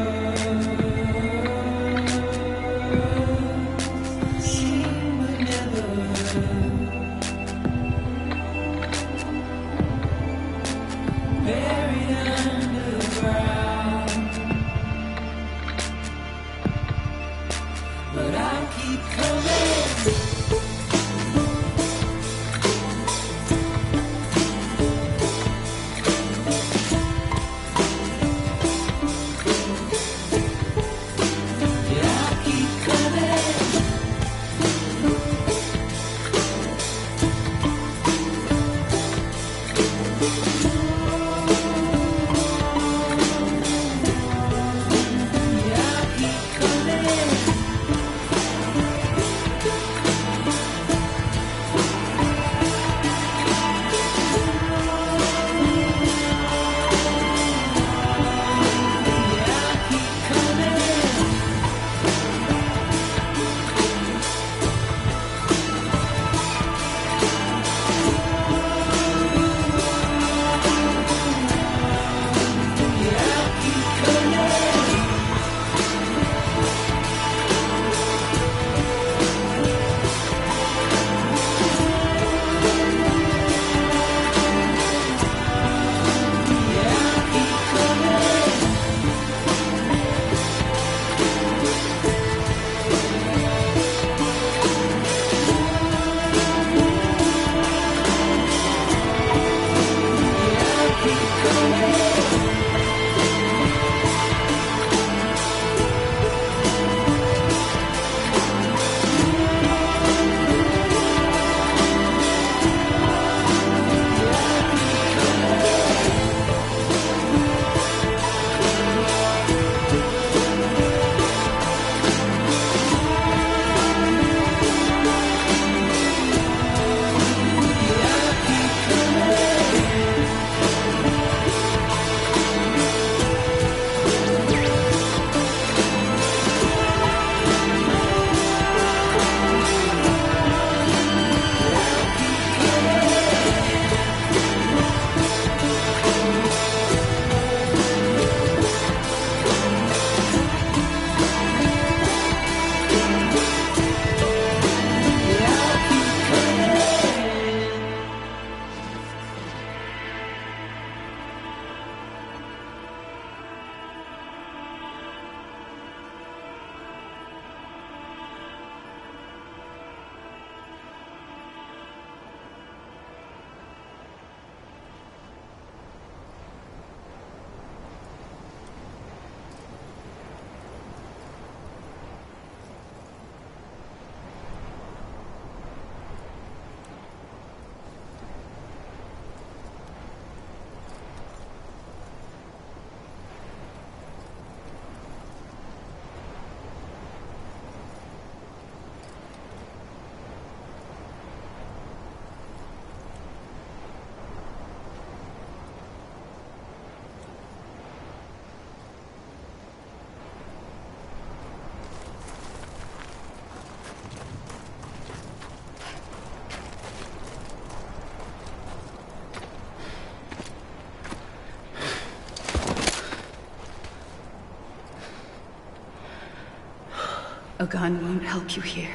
A gun won't help you here.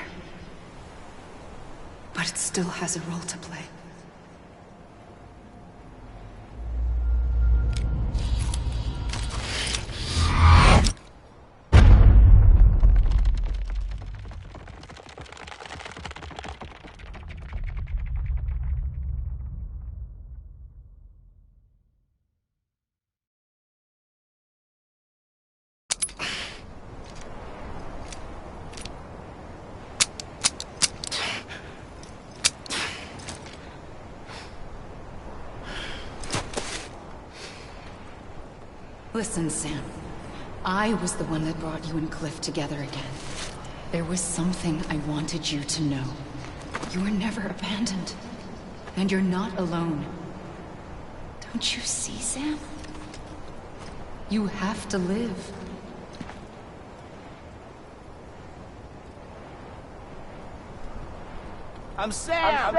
but it still has a role to play. Listen, Sam. I was the one that brought you and Cliff together again. There was something I wanted you to know. You were never abandoned. And you're not alone. Don't you see, Sam? You have to live. I'm Sam!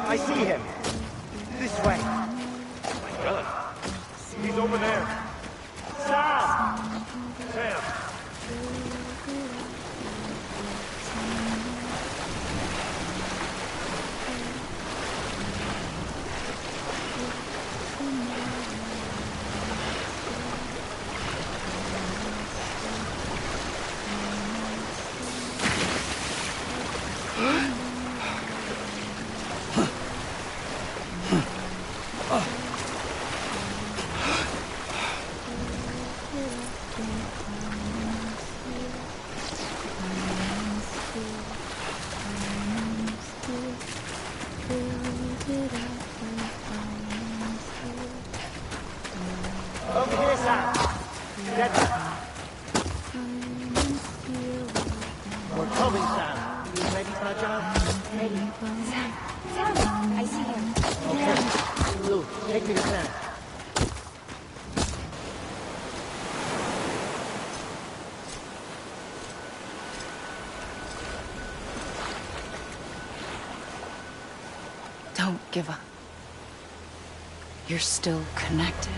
I see him. This way. Oh my God. He's over there. Sam! Sam! Over here, Sam. Get back. We're coming, Sam. You ready for a job? Ready. Sam, I see him. Okay. Take me to Sam. Don't give up. You're still connected.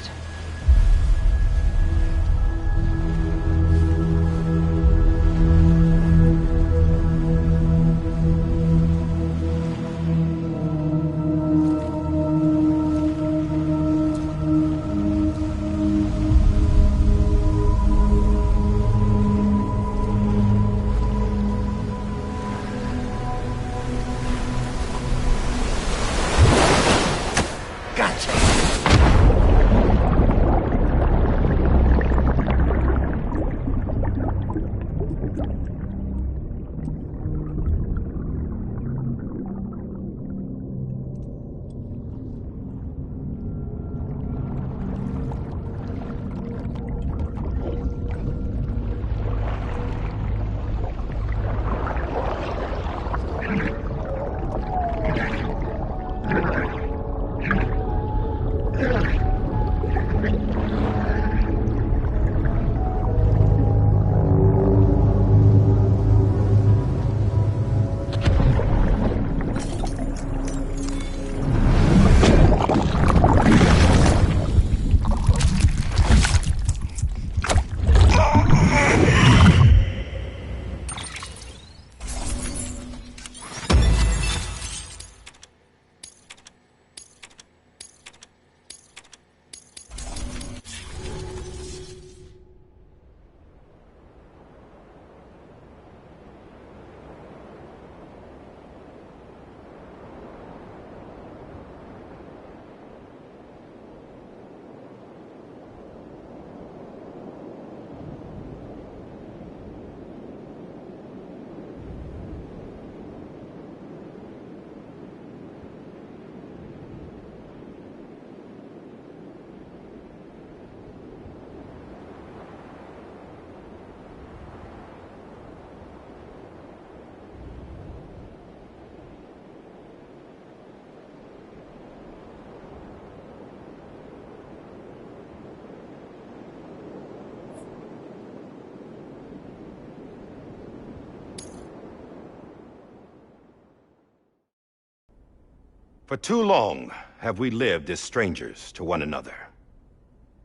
For too long have we lived as strangers to one another,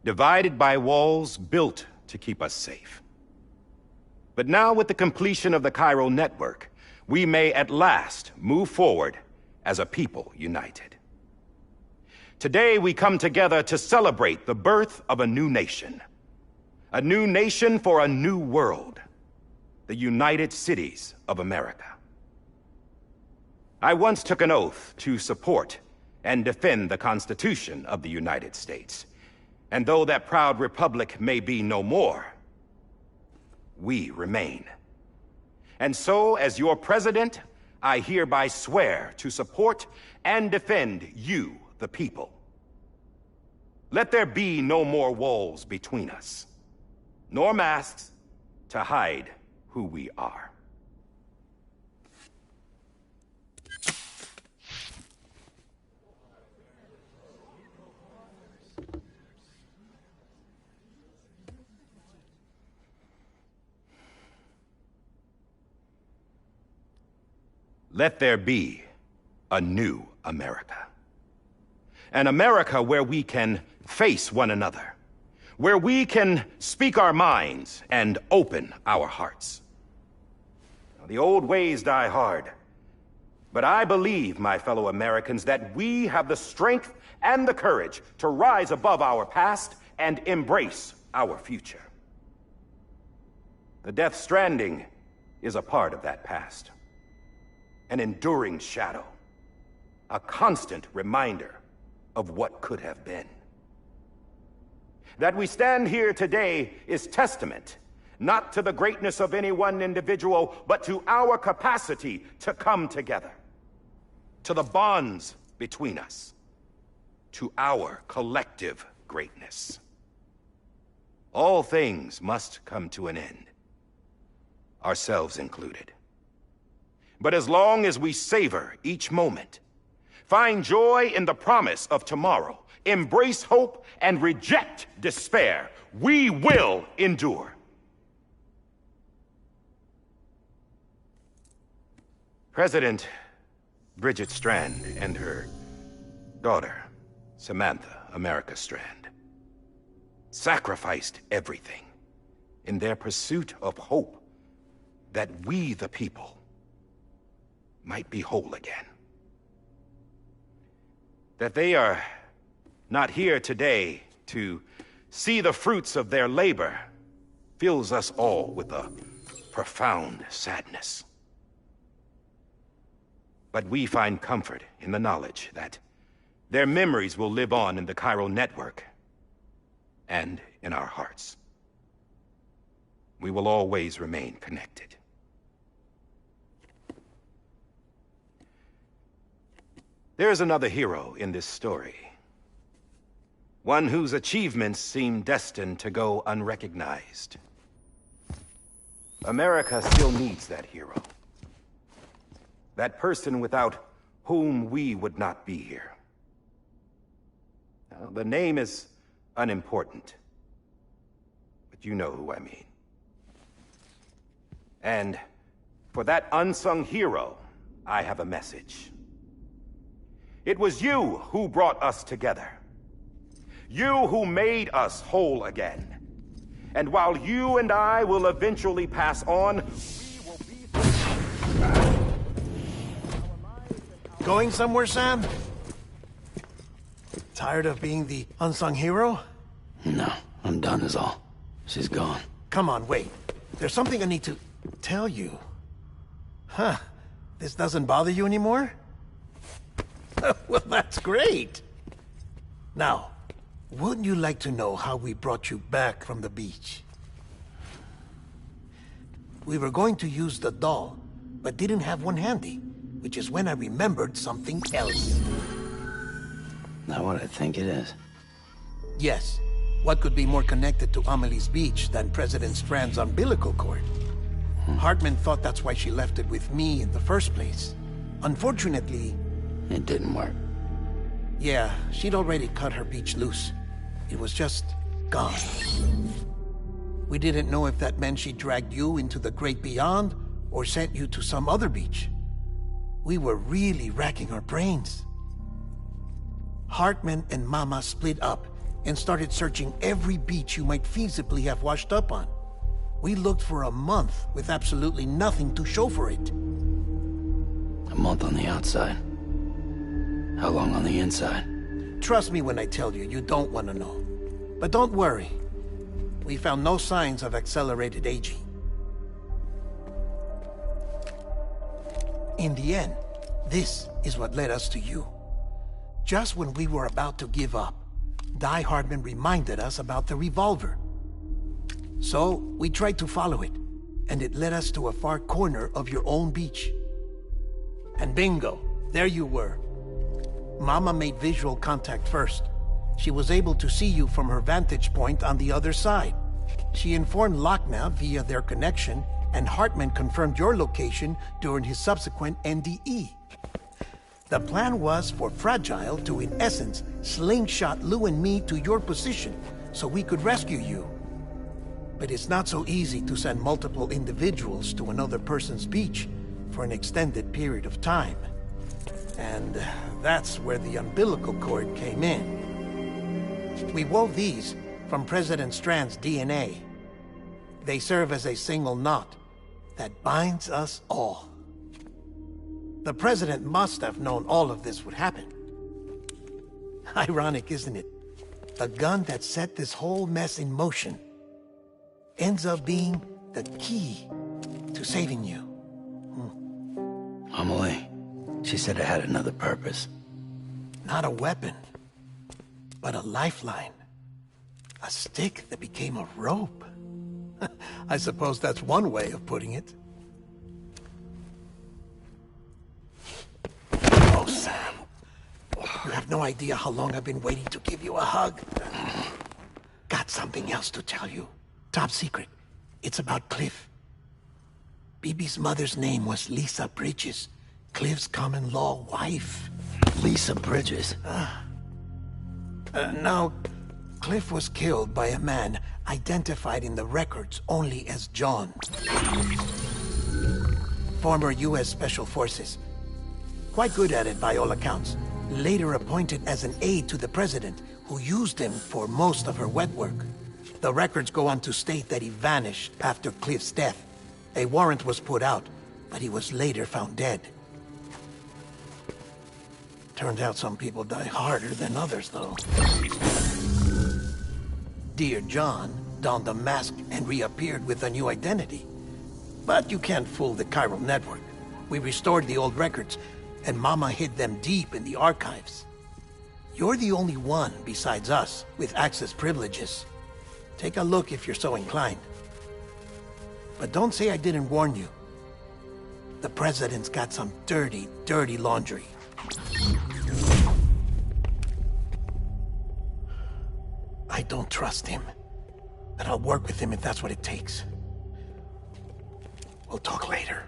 divided by walls built to keep us safe. But now, with the completion of the Cairo network, we may at last move forward as a people united. Today we come together to celebrate the birth of a new nation for a new world, the United Cities of America. I once took an oath to support and defend the Constitution of the United States. And though that proud republic may be no more, we remain. And so, as your president, I hereby swear to support and defend you, the people. Let there be no more walls between us, nor masks to hide who we are. Let there be a new America. An America where we can face one another, where we can speak our minds and open our hearts. Now, the old ways die hard, but I believe, my fellow Americans, that we have the strength and the courage to rise above our past and embrace our future. The Death Stranding is a part of that past. An enduring shadow, a constant reminder of what could have been. That we stand here today is testament, not to the greatness of any one individual, but to our capacity to come together, to the bonds between us, to our collective greatness. All things must come to an end, ourselves included. But as long as we savor each moment, Find joy in the promise of tomorrow. Embrace hope and reject despair. We will endure. President Bridget Strand and her daughter, Samantha America Strand, sacrificed everything in their pursuit of hope that we, the people, might be whole again. That they are not here today to see the fruits of their labor fills us all with a profound sadness. But we find comfort in the knowledge that their memories will live on in the Chiral network and in our hearts. We will always remain connected. There is another hero in this story. One whose achievements seem destined to go unrecognized. America still needs that hero. That person without whom we would not be here. Now, the name is unimportant, but you know who I mean. And for that unsung hero, I have a message. It was you who brought us together. You who made us whole again. And while you and I will eventually pass on, Going somewhere, Sam? Tired of being the unsung hero? No, I'm done is all. She's gone. Come on, wait. There's something I need to tell you. Huh. This doesn't bother you anymore? Well, that's great. Now, wouldn't you like to know how we brought you back from the beach? We were going to use the doll, but didn't have one handy, which is when I remembered something else. Not what I think it is. Yes. What could be more connected to Amelie's beach than President Strand's umbilical cord? Hartman thought that's why she left it with me in the first place. Unfortunately... It didn't work. Yeah, she'd already cut her beach loose. It was just gone. We didn't know if that meant she dragged you into the great beyond, or sent you to some other beach. We were really racking our brains. Hartman and Mama split up and started searching every beach you might feasibly have washed up on. We looked for a month with absolutely nothing to show for it. A month on the outside. How long on the inside? Trust me when I tell you, you don't want to know. But don't worry. We found no signs of accelerated aging. In the end, this is what led us to you. Just when we were about to give up, Die Hardman reminded us about the revolver. So, we tried to follow it, and it led us to a far corner of your own beach. And bingo, there you were. Mama made visual contact first. She was able to see you from her vantage point on the other side. She informed Lochna via their connection, and Hartman confirmed your location during his subsequent NDE. The plan was for Fragile to, in essence, slingshot Lou and me to your position, so we could rescue you. But it's not so easy to send multiple individuals to another person's beach for an extended period of time. And that's where the umbilical cord came in. We wove these from President Strand's DNA. They serve as a single knot that binds us all. The President must have known all of this would happen. Ironic, isn't it? The gun that set this whole mess in motion ends up being the key to saving you. Amelie, she said it had another purpose. Not a weapon, but a lifeline. A stick that became a rope. I suppose that's one way of putting it. Oh, Sam. You have no idea how long I've been waiting to give you a hug. Got something else to tell you. Top secret. It's about Cliff. BB's mother's name was Lisa Bridges, Cliff's common-law wife. Lisa Bridges. Now, Cliff was killed by a man identified in the records only as John. Former U.S. Special Forces. Quite good at it by all accounts. Later appointed as an aide to the president, who used him for most of her wet work. The records go on to state that he vanished after Cliff's death. A warrant was put out, but he was later found dead. Turns out some people die harder than others, though. Dear John donned a mask and reappeared with a new identity. But you can't fool the chiral network. We restored the old records, and Mama hid them deep in the archives. You're the only one besides us with access privileges. Take a look if you're so inclined. But don't say I didn't warn you. The president's got some dirty, dirty laundry. I don't trust him, but I'll work with him if that's what it takes. We'll talk later.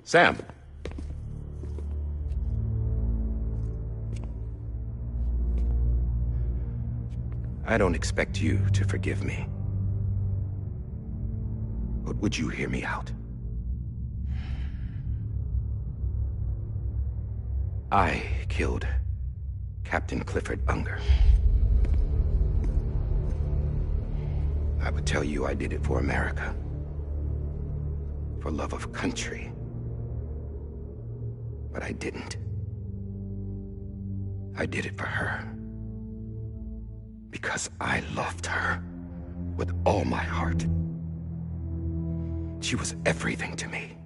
Sam. I don't expect you to forgive me. But would you hear me out? I killed Captain Clifford Unger. I would tell you I did it for America. For love of country. But I didn't. I did it for her. Because I loved her with all my heart. She was everything to me.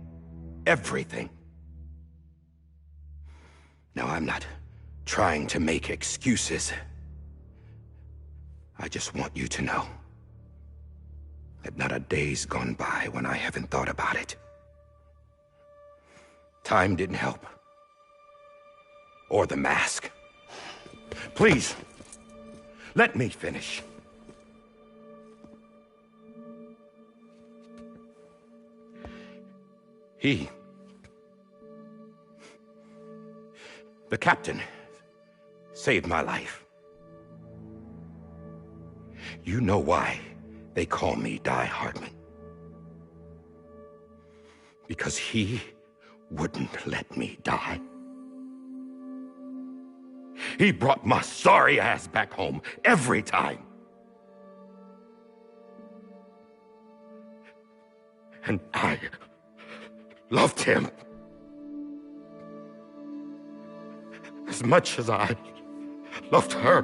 Everything. Now, I'm not trying to make excuses. I just want you to know that not a day's gone by when I haven't thought about it. Time didn't help. Or the mask. Please, let me finish. The captain, saved my life. You know why they call me Die Hardman. Because he wouldn't let me die. He brought my sorry ass back home every time. And I loved him as much as I loved her.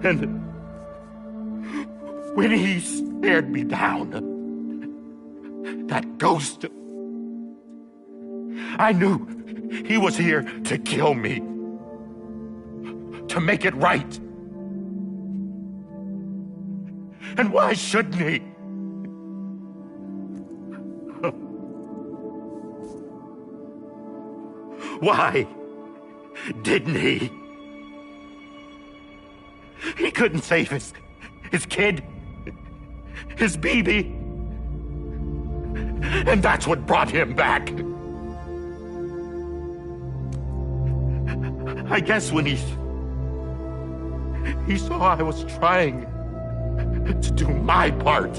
And when he stared me down, that ghost, I knew he was here to kill me, to make it right. And why shouldn't he? Why didn't he? He couldn't save his kid, his baby. And that's what brought him back. I guess when he saw I was trying to do my part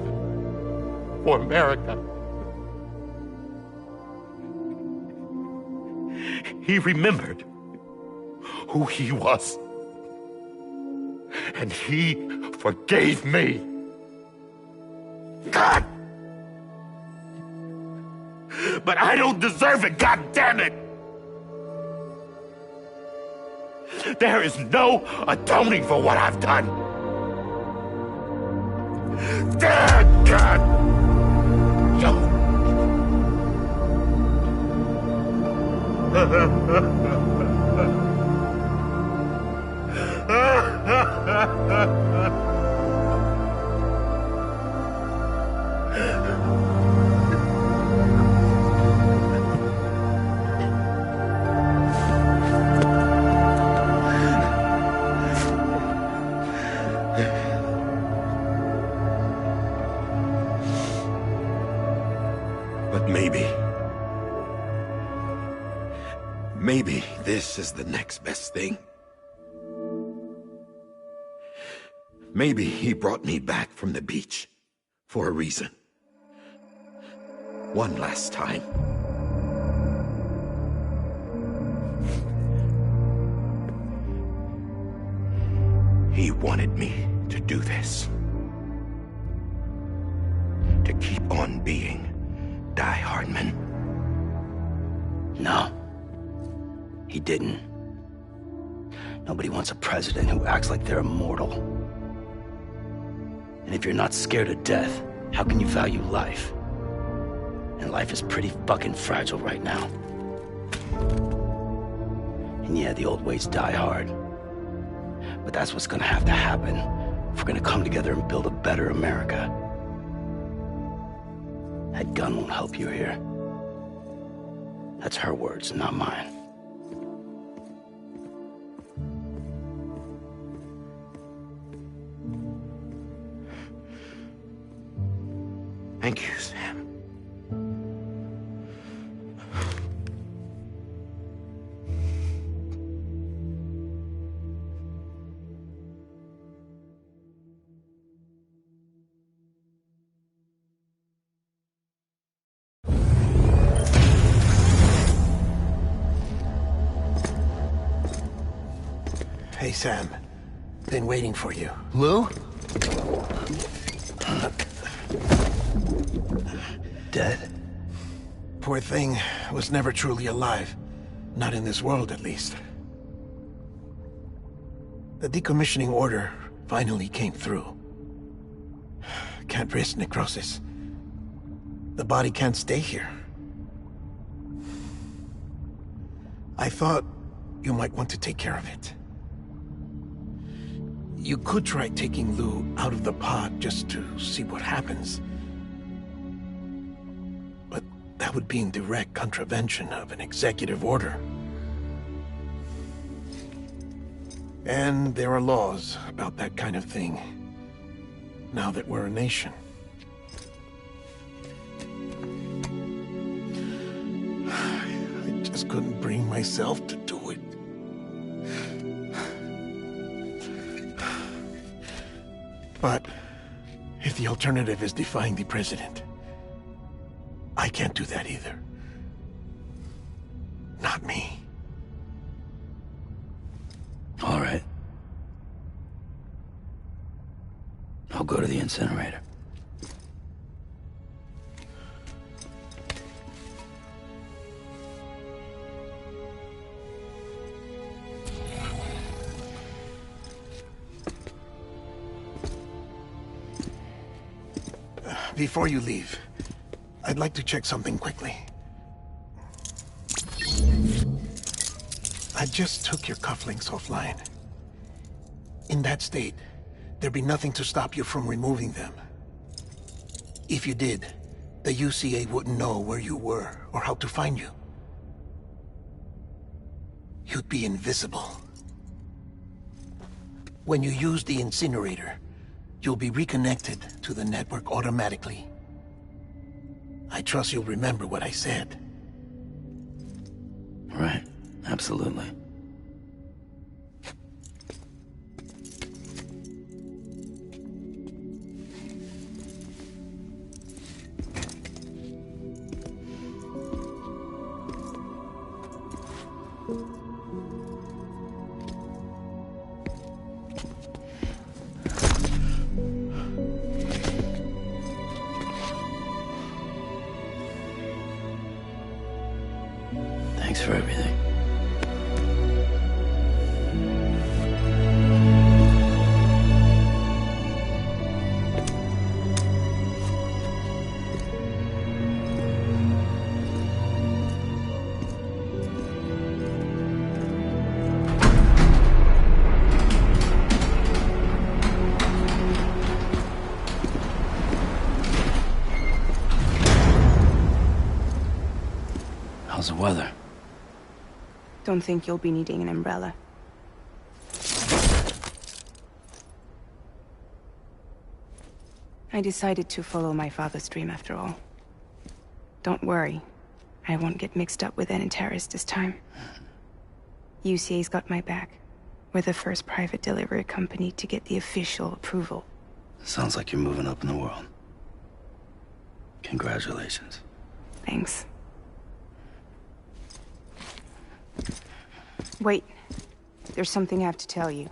for America, he remembered who he was. And he forgave me. God! But I don't deserve it, God damn it! There is no atoning for what I've done. God! But maybe... maybe this is the next best thing. Maybe he brought me back from the beach for a reason. One last time. He wanted me to do this. To keep on being Die Hardman. No. He didn't. Nobody wants a president who acts like they're immortal. And if you're not scared of death, how can you value life? And life is pretty fucking fragile right now. And yeah, the old ways die hard. But that's what's gonna have to happen if we're gonna come together and build a better America. That gun won't help you here. That's her words, not mine. Thank you, Sam. Hey, Sam. Been waiting for you. Lou? Dead? Poor thing was never truly alive. Not in this world, at least. The decommissioning order finally came through. Can't risk necrosis. The body can't stay here. I thought you might want to take care of it. You could try taking Lou out of the pod just to see what happens. But that would be in direct contravention of an executive order. And there are laws about that kind of thing, now that we're a nation. I just couldn't bring myself to do it. But if the alternative is defying the president, I can't do that either. Not me. All right. I'll go to the incinerator. Before you leave, I'd like to check something quickly. I just took your cufflinks offline. In that state, there'd be nothing to stop you from removing them. If you did, the UCA wouldn't know where you were or how to find you. You'd be invisible. When you use the incinerator, you'll be reconnected to the network automatically. I trust you'll remember what I said. Right. Absolutely. Thanks for everything. How's the weather? Don't think you'll be needing an umbrella. I decided to follow my father's dream after all. Don't worry. I won't get mixed up with any terrorists this time. UCA's got my back. We're the first private delivery company to get the official approval. Sounds like you're moving up in the world. Congratulations. Thanks. Wait. There's something I have to tell you.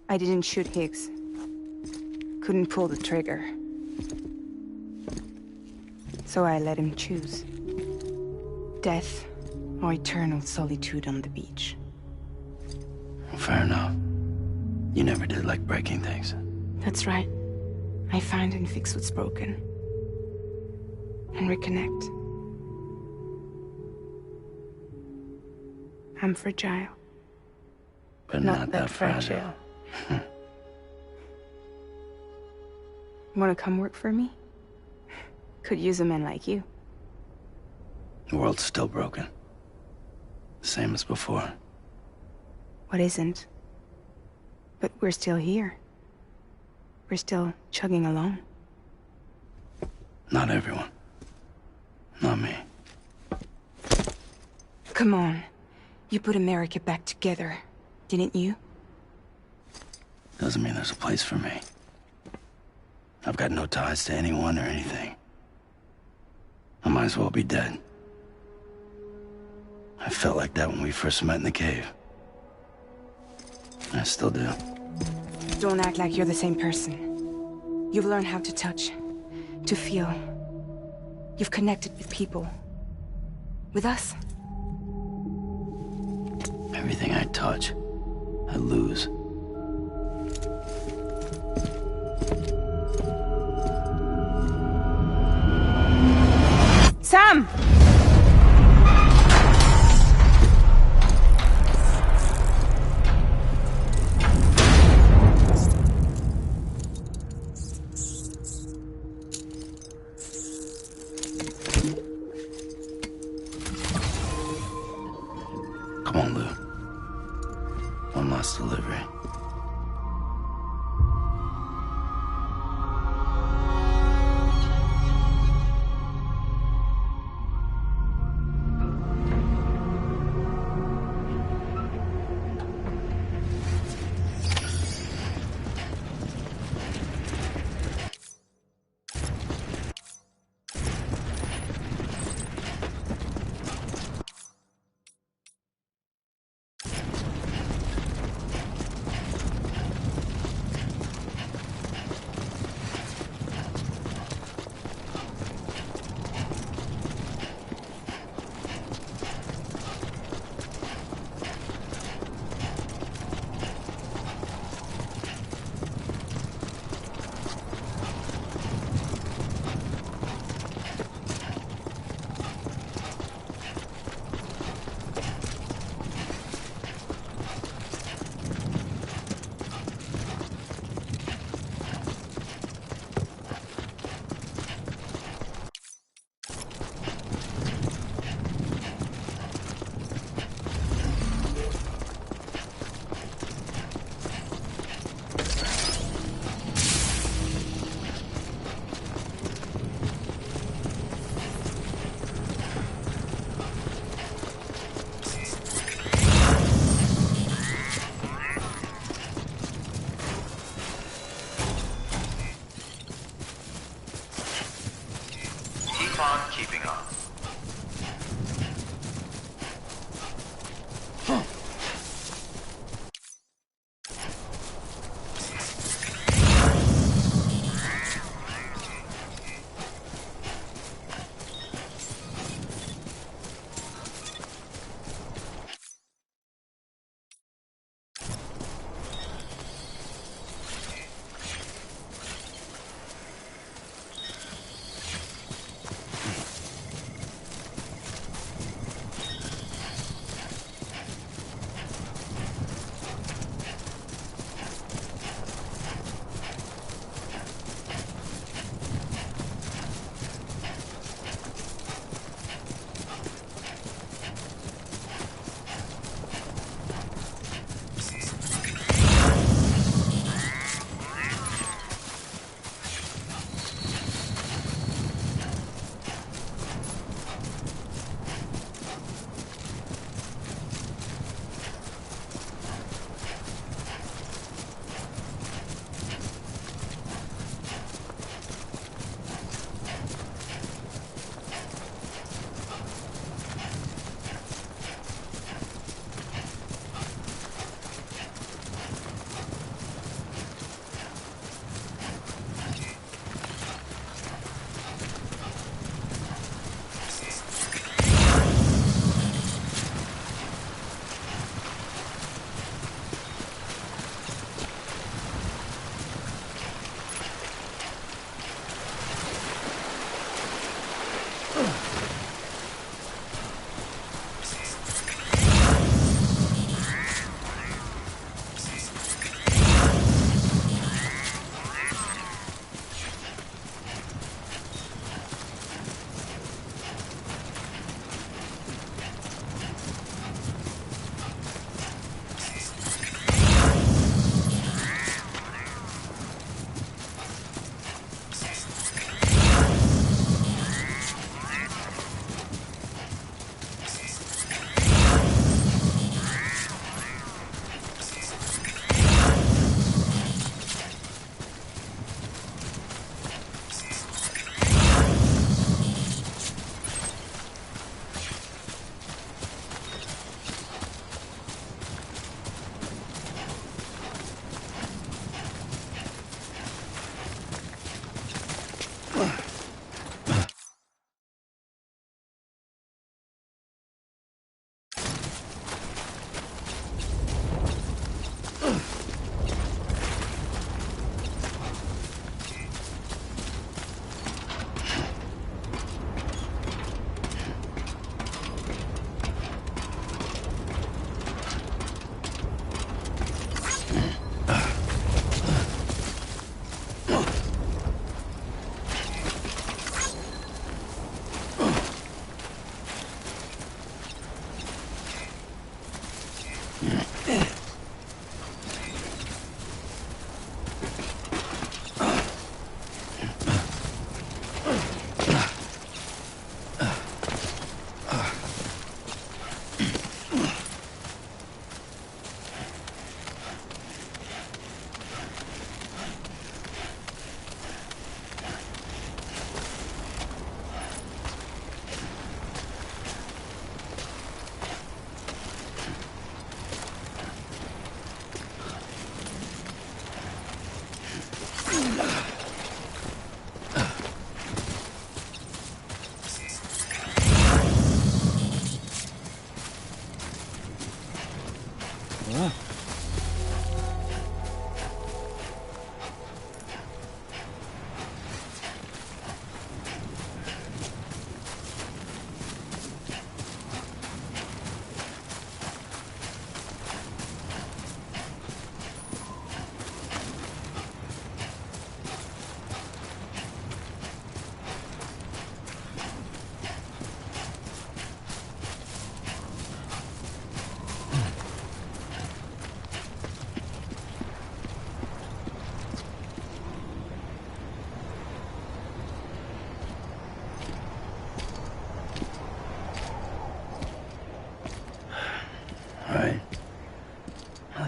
I didn't shoot Higgs. Couldn't pull the trigger. So I let him choose. Death or eternal solitude on the beach. Fair enough. You never did like breaking things. That's right. I find and fix what's broken. And reconnect. I'm fragile. But not that fragile. Wanna come work for me? Could use a man like you. The world's still broken. Same as before. What isn't? But we're still here. We're still chugging along. Not everyone. Not me. Come on. You put America back together, didn't you? Doesn't mean there's a place for me. I've got no ties to anyone or anything. I might as well be dead. I felt like that when we first met in the cave. I still do. Don't act like you're the same person. You've learned how to touch, to feel. You've connected with people. With us. Everything I touch, I lose. Sam! Come on, Lou. One last delivery. Keeping on.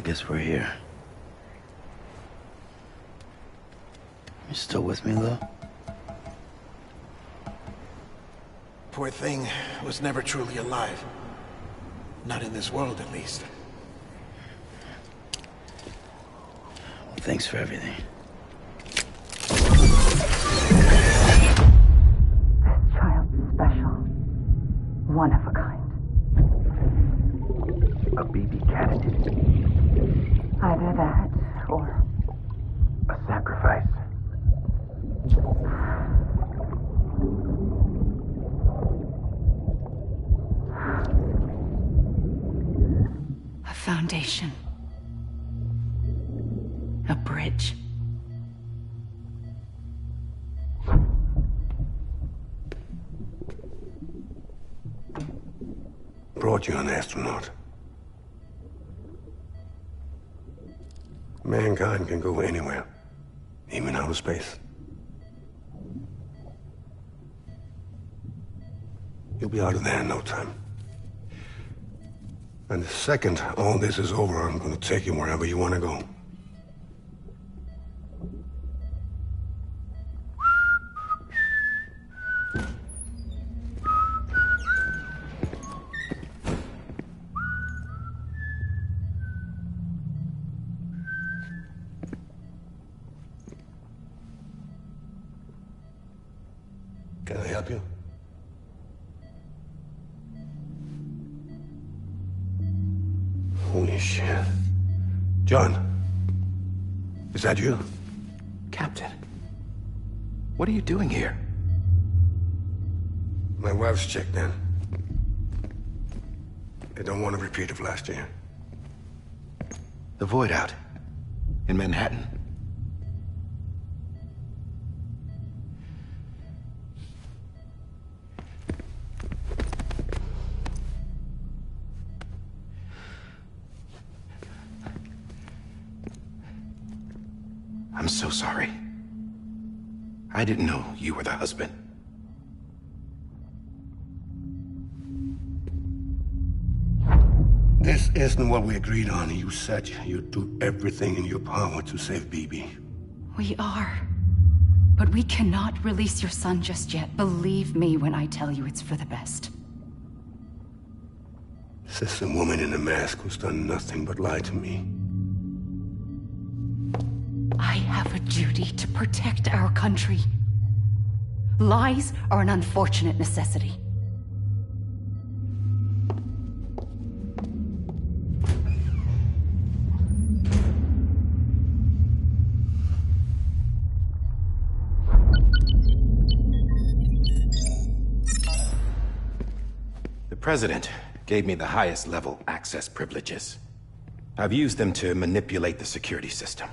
guess we're here. You still with me, though? Poor thing was never truly alive. Not in this world, at least. Well, thanks for everything. Child special. One of a kind. A BB candidate. Either that, or... a sacrifice. A foundation. A bridge. Brought you an astronaut. Mankind can go anywhere, even outer space. You'll be out of there in no time. And the second all this is over, I'm gonna take you wherever you want to go. Can I help you? Holy shit. John, is that you? Captain, what are you doing here? My wife's checked in. They don't want a repeat of last year. The Void Out in Manhattan. I'm so sorry. I didn't know you were the husband. This isn't what we agreed on. You said you'd do everything in your power to save BB. We are. But we cannot release your son just yet. Believe me when I tell you it's for the best. This is a woman in a mask who's done nothing but lie to me. I have a duty to protect our country. Lies are an unfortunate necessity. The President gave me the highest level access privileges. I've used them to manipulate the security system.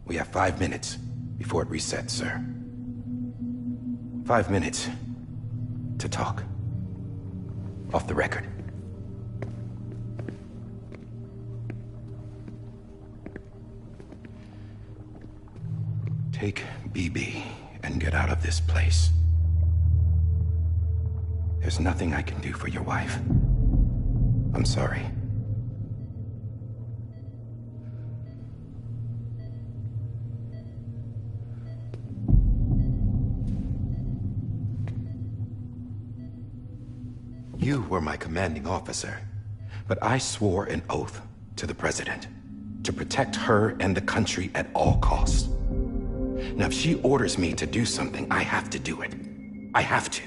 We have 5 minutes before it resets, sir. 5 minutes to talk. Off the record. Take BB and get out of this place. There's nothing I can do for your wife. I'm sorry. You were my commanding officer, but I swore an oath to the President to protect her and the country at all costs. Now, if she orders me to do something, I have to do it. I have to.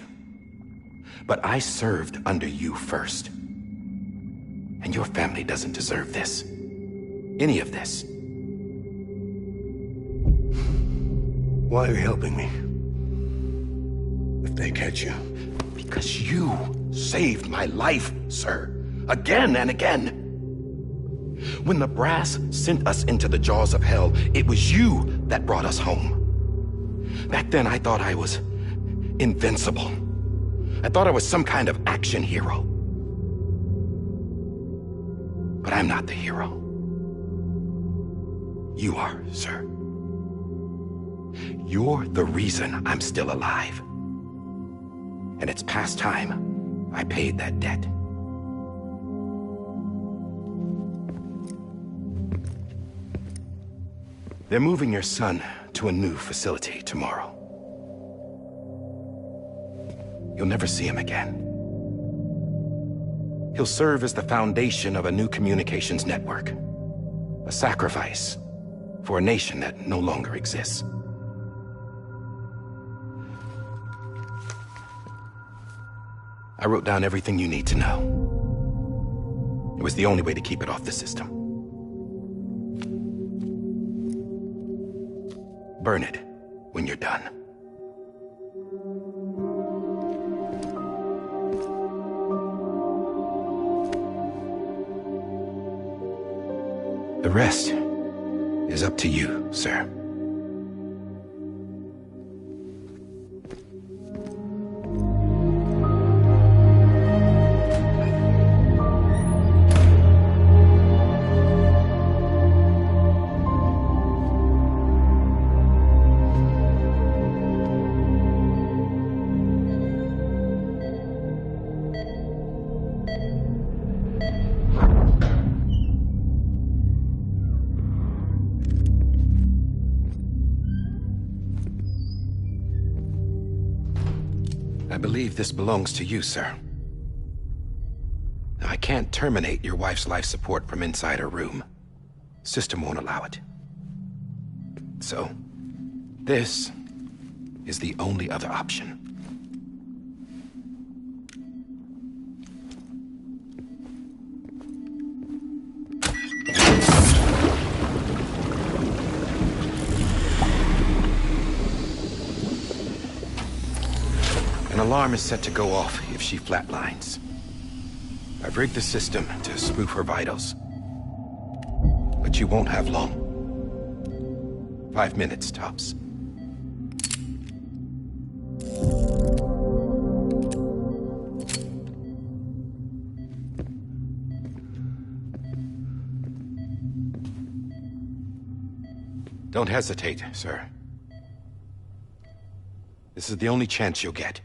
But I served under you first. And your family doesn't deserve this. Any of this. Why are you helping me? If they catch you. Because you saved my life, sir. Again and again. When the brass sent us into the jaws of hell, it was you that brought us home. Back then, I thought I was invincible. I thought I was some kind of action hero. But I'm not the hero. You are, sir. You're the reason I'm still alive. And it's past time I paid that debt. They're moving your son to a new facility tomorrow. You'll never see him again. He'll serve as the foundation of a new communications network. A sacrifice for a nation that no longer exists. I wrote down everything you need to know. It was the only way to keep it off the system. Burn it when you're done. The rest is up to you, sir. I believe this belongs to you, sir. I can't terminate your wife's life support from inside her room. System won't allow it. So, this is the only other option. An alarm is set to go off if she flatlines. I've rigged the system to spoof her vitals. But you won't have long. 5 minutes, tops. Don't hesitate, sir. This is the only chance you'll get.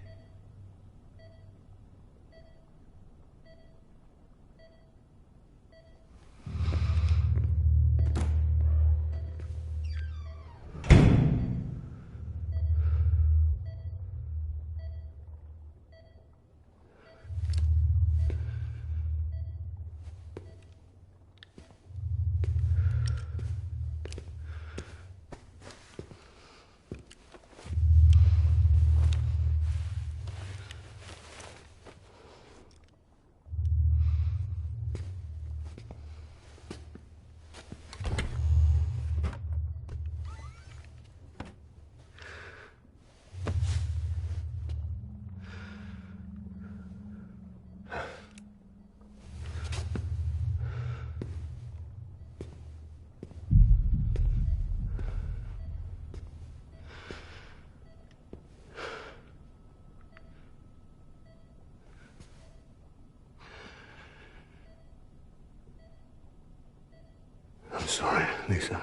I'm sorry, Lisa.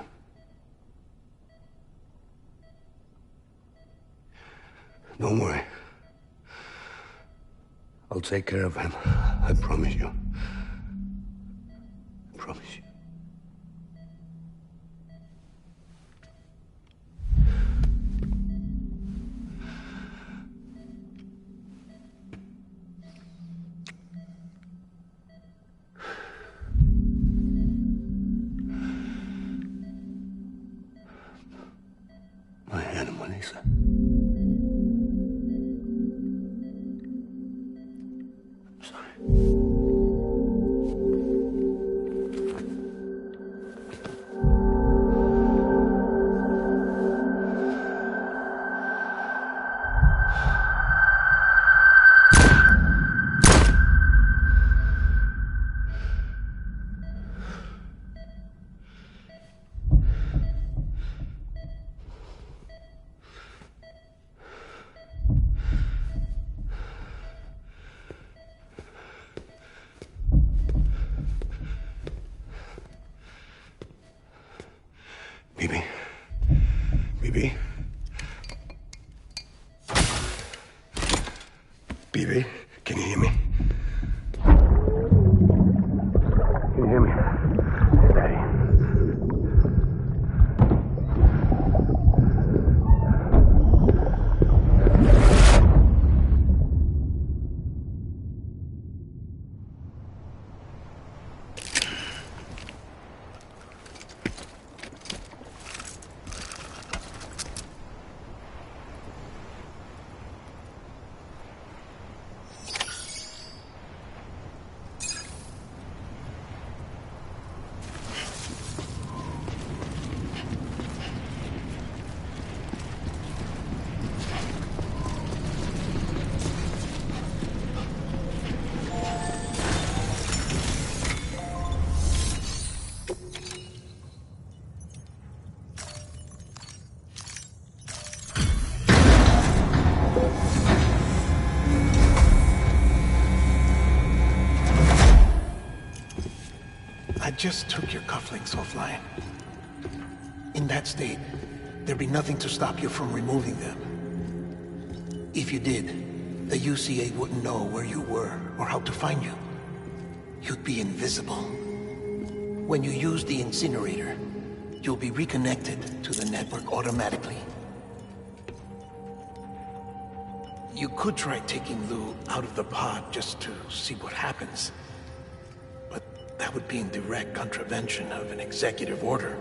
Don't worry. I'll take care of him. I promise you. I promise you. My animal, Lisa. I'm sorry. Bibi. Bibi. Bibi, can you hear me? Can you hear me? It's Daddy. just took your cufflinks offline. In that state, there'd be nothing to stop you from removing them. If you did, the UCA wouldn't know where you were or how to find you. You'd be invisible. When you use the incinerator, you'll be reconnected to the network automatically. You could try taking Lou out of the pod just to see what happens. But that would be in direct contravention of an executive order.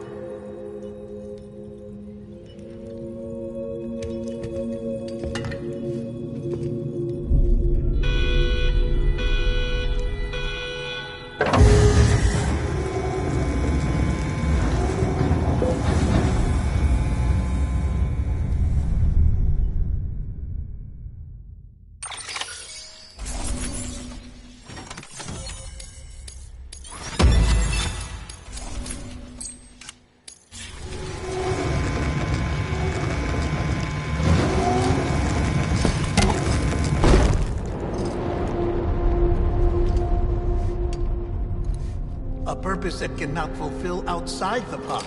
That cannot fulfill outside the pod.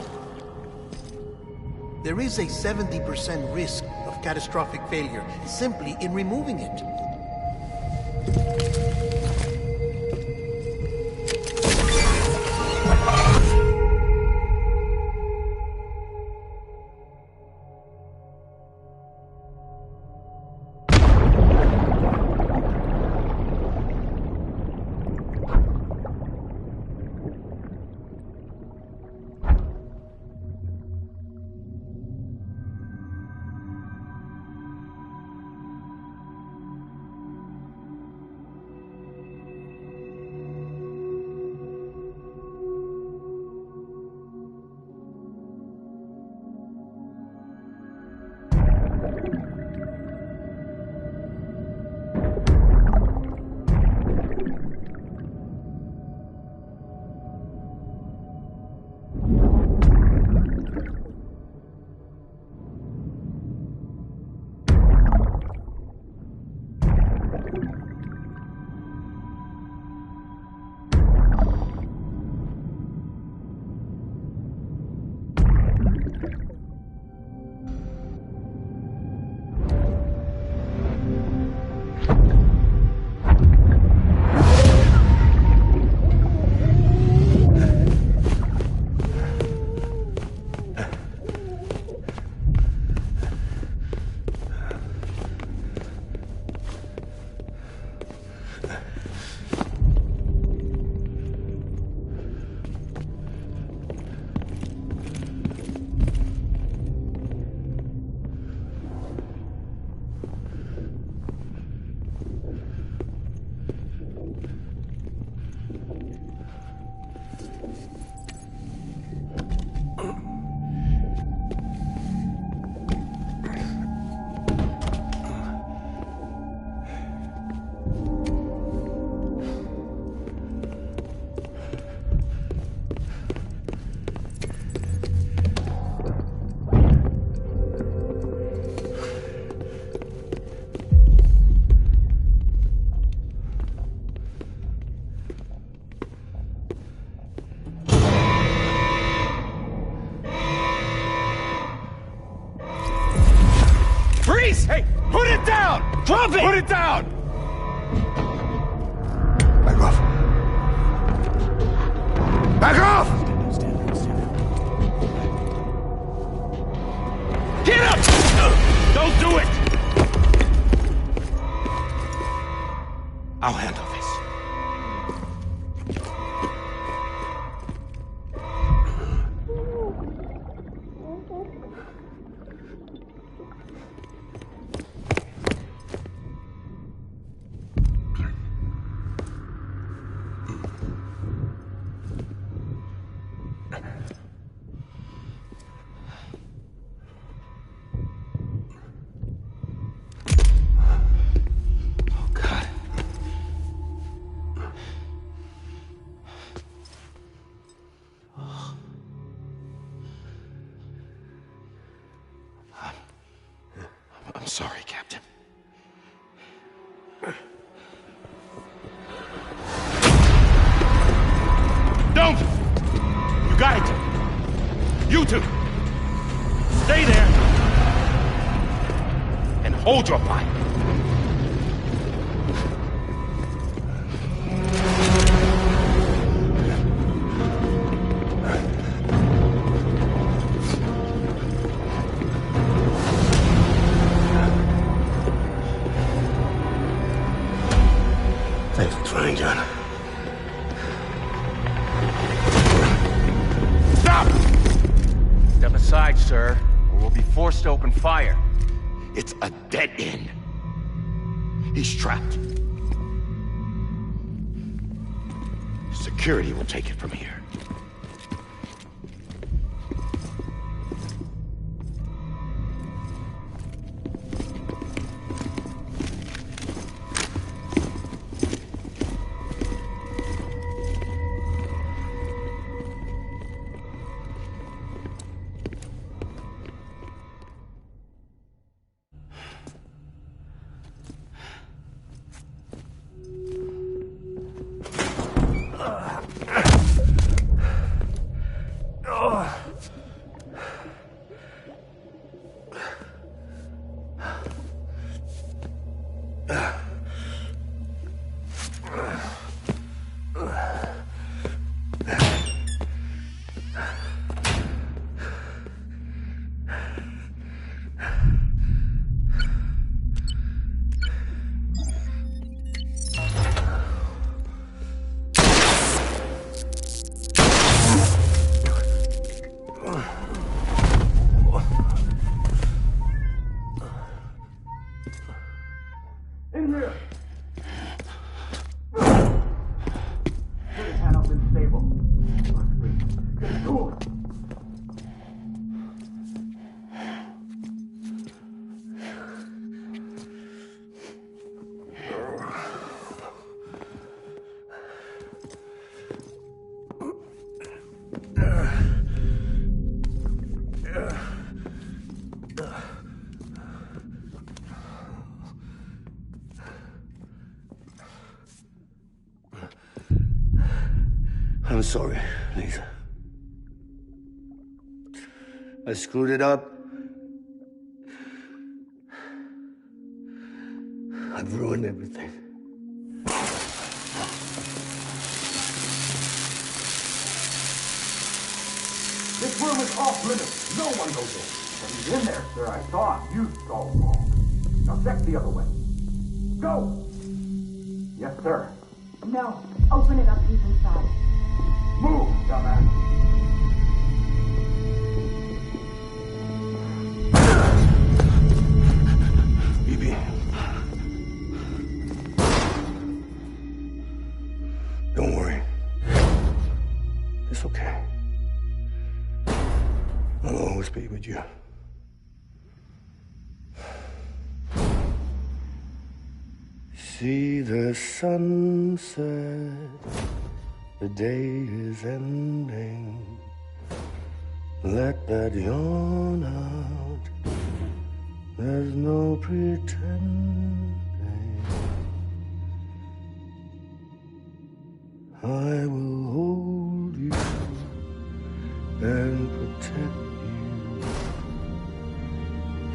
There is a 70% risk of catastrophic failure simply in removing it. Hey, put it down! Drop it! Put it down! Back off. Back off! Get up! Don't do it! I'll handle this. hold your fire. Thanks for trying, John. Stop! Step aside, sir, or we'll be forced to open fire. It's a dead end. He's trapped. Security will take it from here. In here! Put his hand up in stable. Get to it! I'm sorry, Lisa. I screwed it up. I've ruined everything. This room is off limits. No one goes in. But he's in there, sir. I saw him. You saw him wrong. Now check the other way. Go! Yes, sir. No. Open it up. He's inside. Move, dumbass. Bibi. Don't worry. It's okay. I'll always be with you. See the sunset. The day is ending. Let that yawn out. There's no pretending. I will hold you and protect you.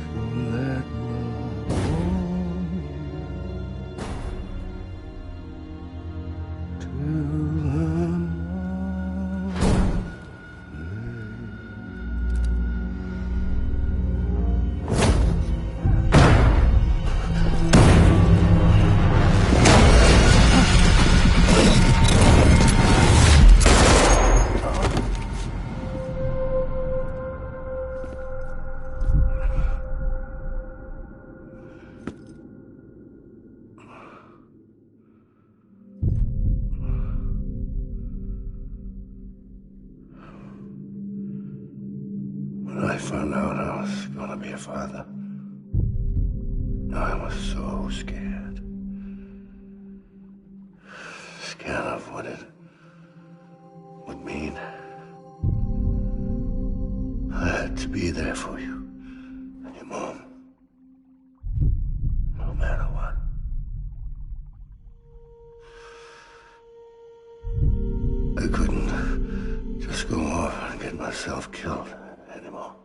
So let love warm you till When I found out I was gonna be a father, I was so scared. Scared of what it would mean. I had to be there for you and your mom, no matter what. I couldn't just go off and get myself killed anymore.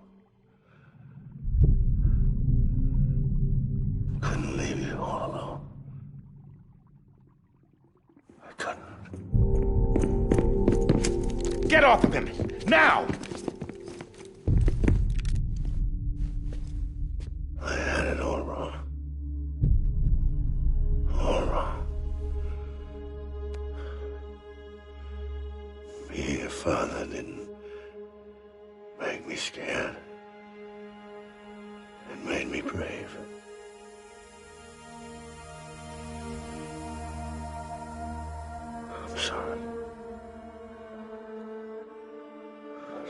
Get off of him! Now! I had it all wrong. All wrong. Being a father didn't make me scared. It made me brave. I'm sorry.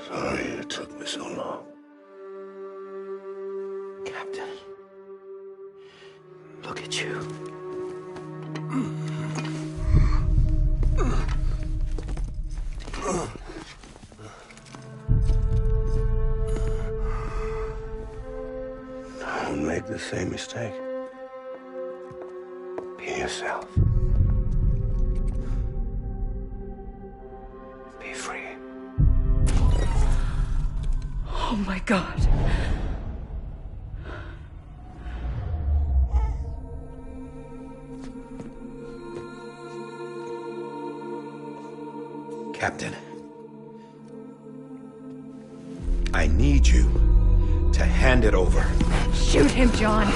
Sorry it took me so long. Captain. Look at you. Don't make the same mistake. Be yourself. Be free. Oh my God. Captain, I need you to hand it over. Shoot him, John.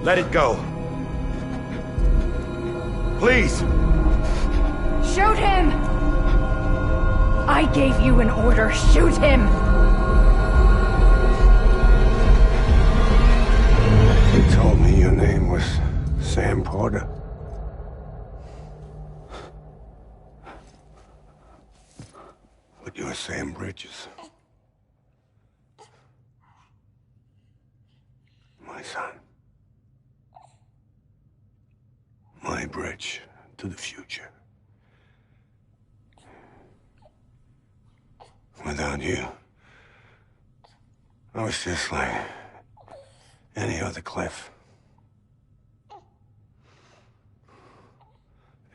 Let it go. Please. Shoot him! I gave you an order. Shoot him! You told me your name was Sam Porter. But you're Sam Bridges. My son. My bridge to the future. Without you, I was just like any other Cliff. A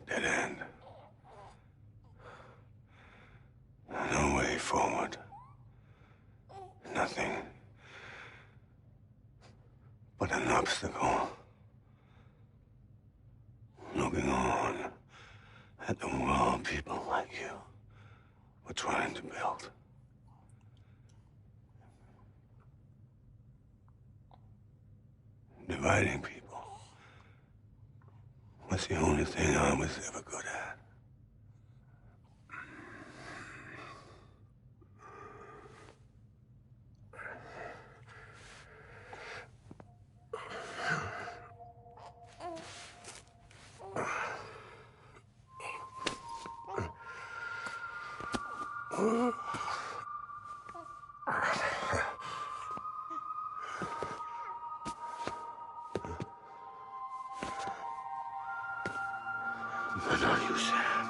dead end. No way forward. Nothing but an obstacle. Looking on at the world people like you were trying to build. Dividing people was the only thing I was ever good at. But not you, Sam.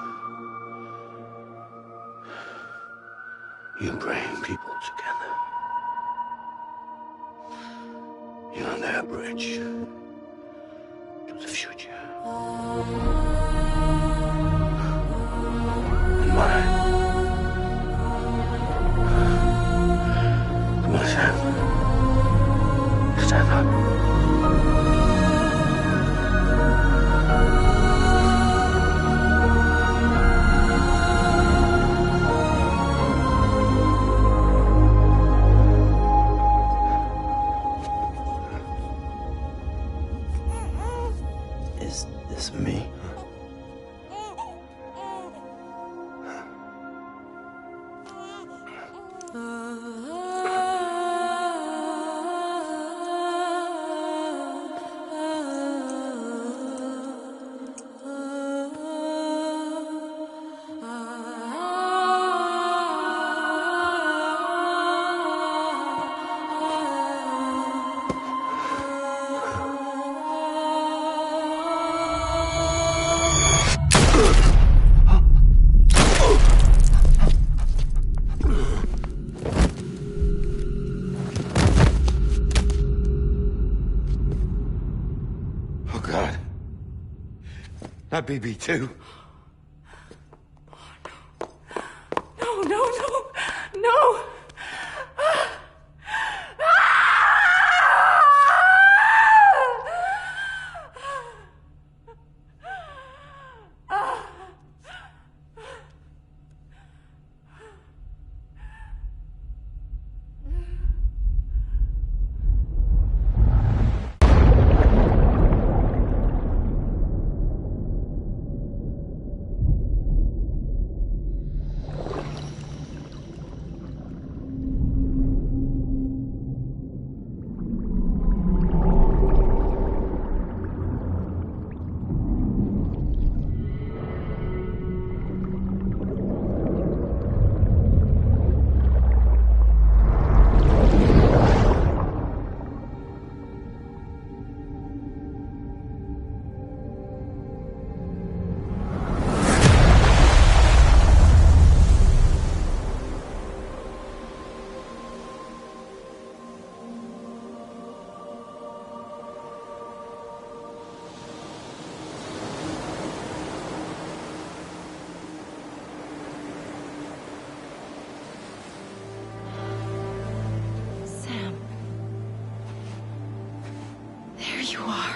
You bring people together. You're their bridge to the future. And mine. Come on, Sam. Stand up. Is this me? Oh, God. Not BB2. No, no, no, no! you are.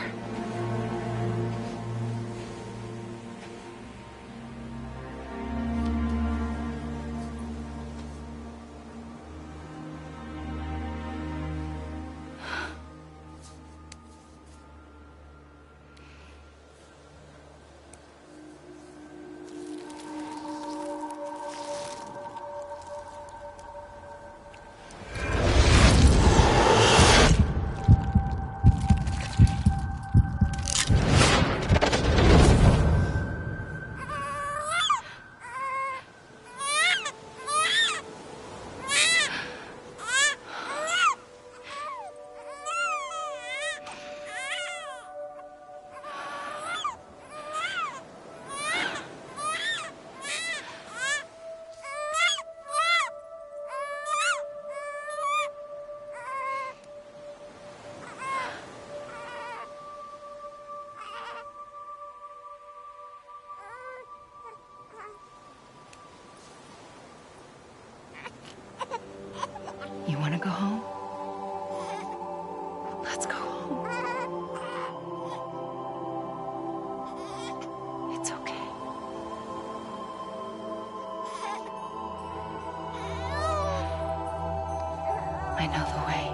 You want to go home? Let's go home. It's okay. I know the way.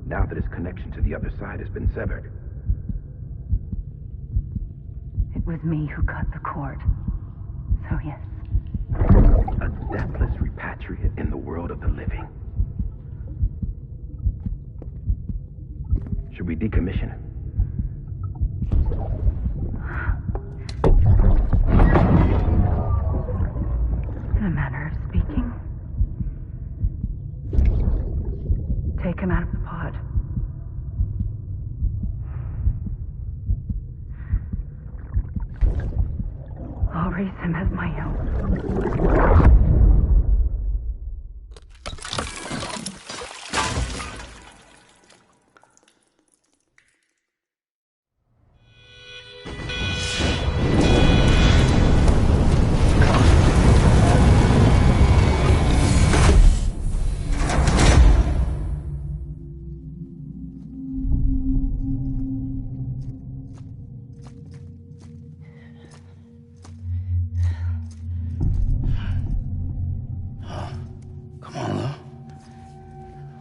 Now that his connection to the other side has been severed. It was me who cut the cord. So yes. A deathless repatriate in the world of the living. Should we decommission him? In a manner of speaking. Take him out of the pod. I'll raise him as my own.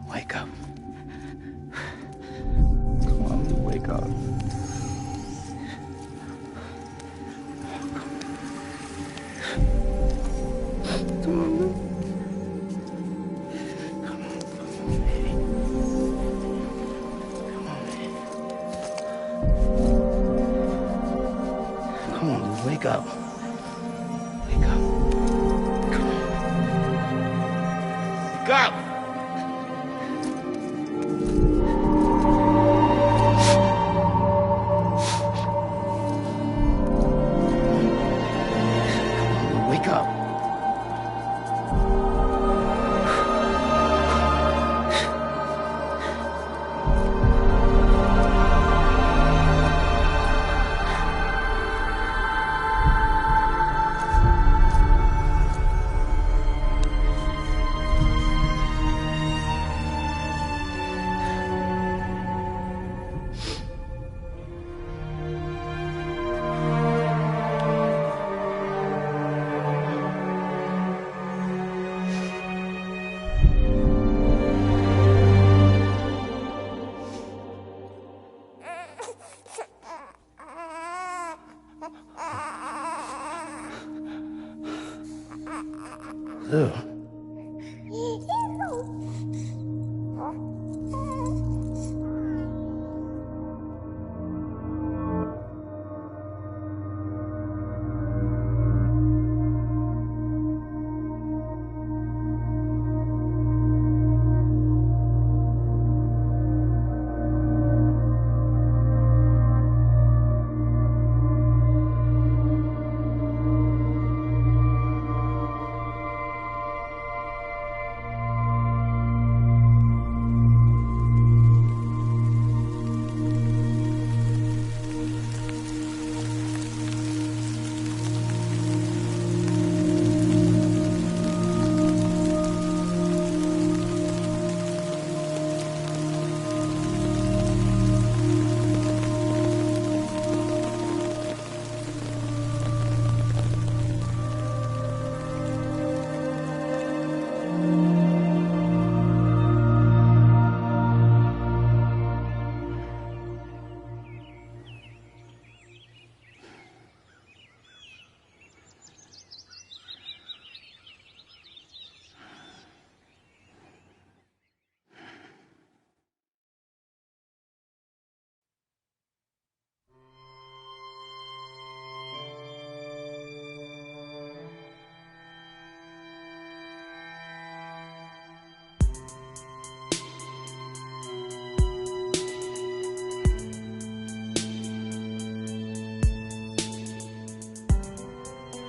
Wake up. Wake up. Come on. Wake up! do.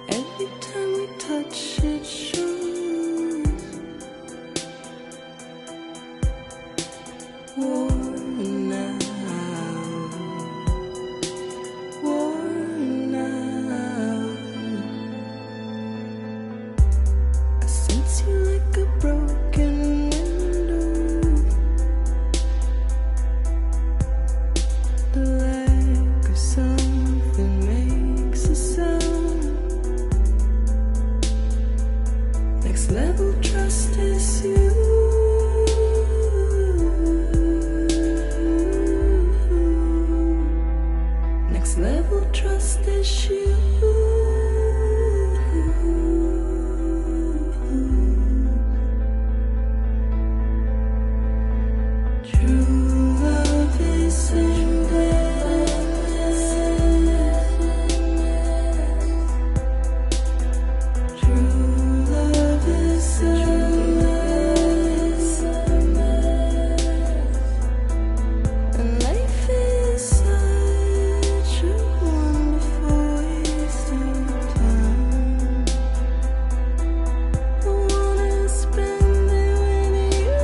Every time we touch it shows war now, war now. I sense you like a broken window, the lack of something makes a sound. Next level trust is you. Next level trust is you. True love is endless. True love is endless. And life is such a wonderful waste of time. I wanna spend it with you.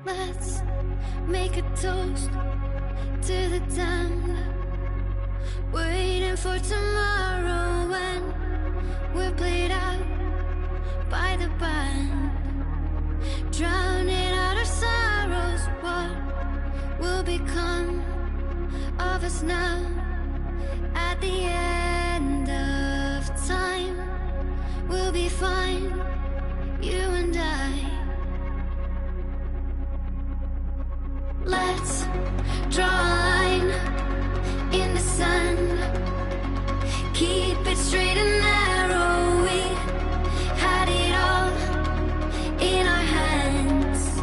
Let's make a toast to the damned, waiting for tomorrow when we're played out by the band, drowning out our sorrows. What will become of us now at the end of time? We'll be fine, you and I. Let's draw a line in the sand, keep it straight and narrow. We had it all in our hands.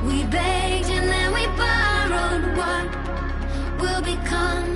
We begged and then we borrowed. What will become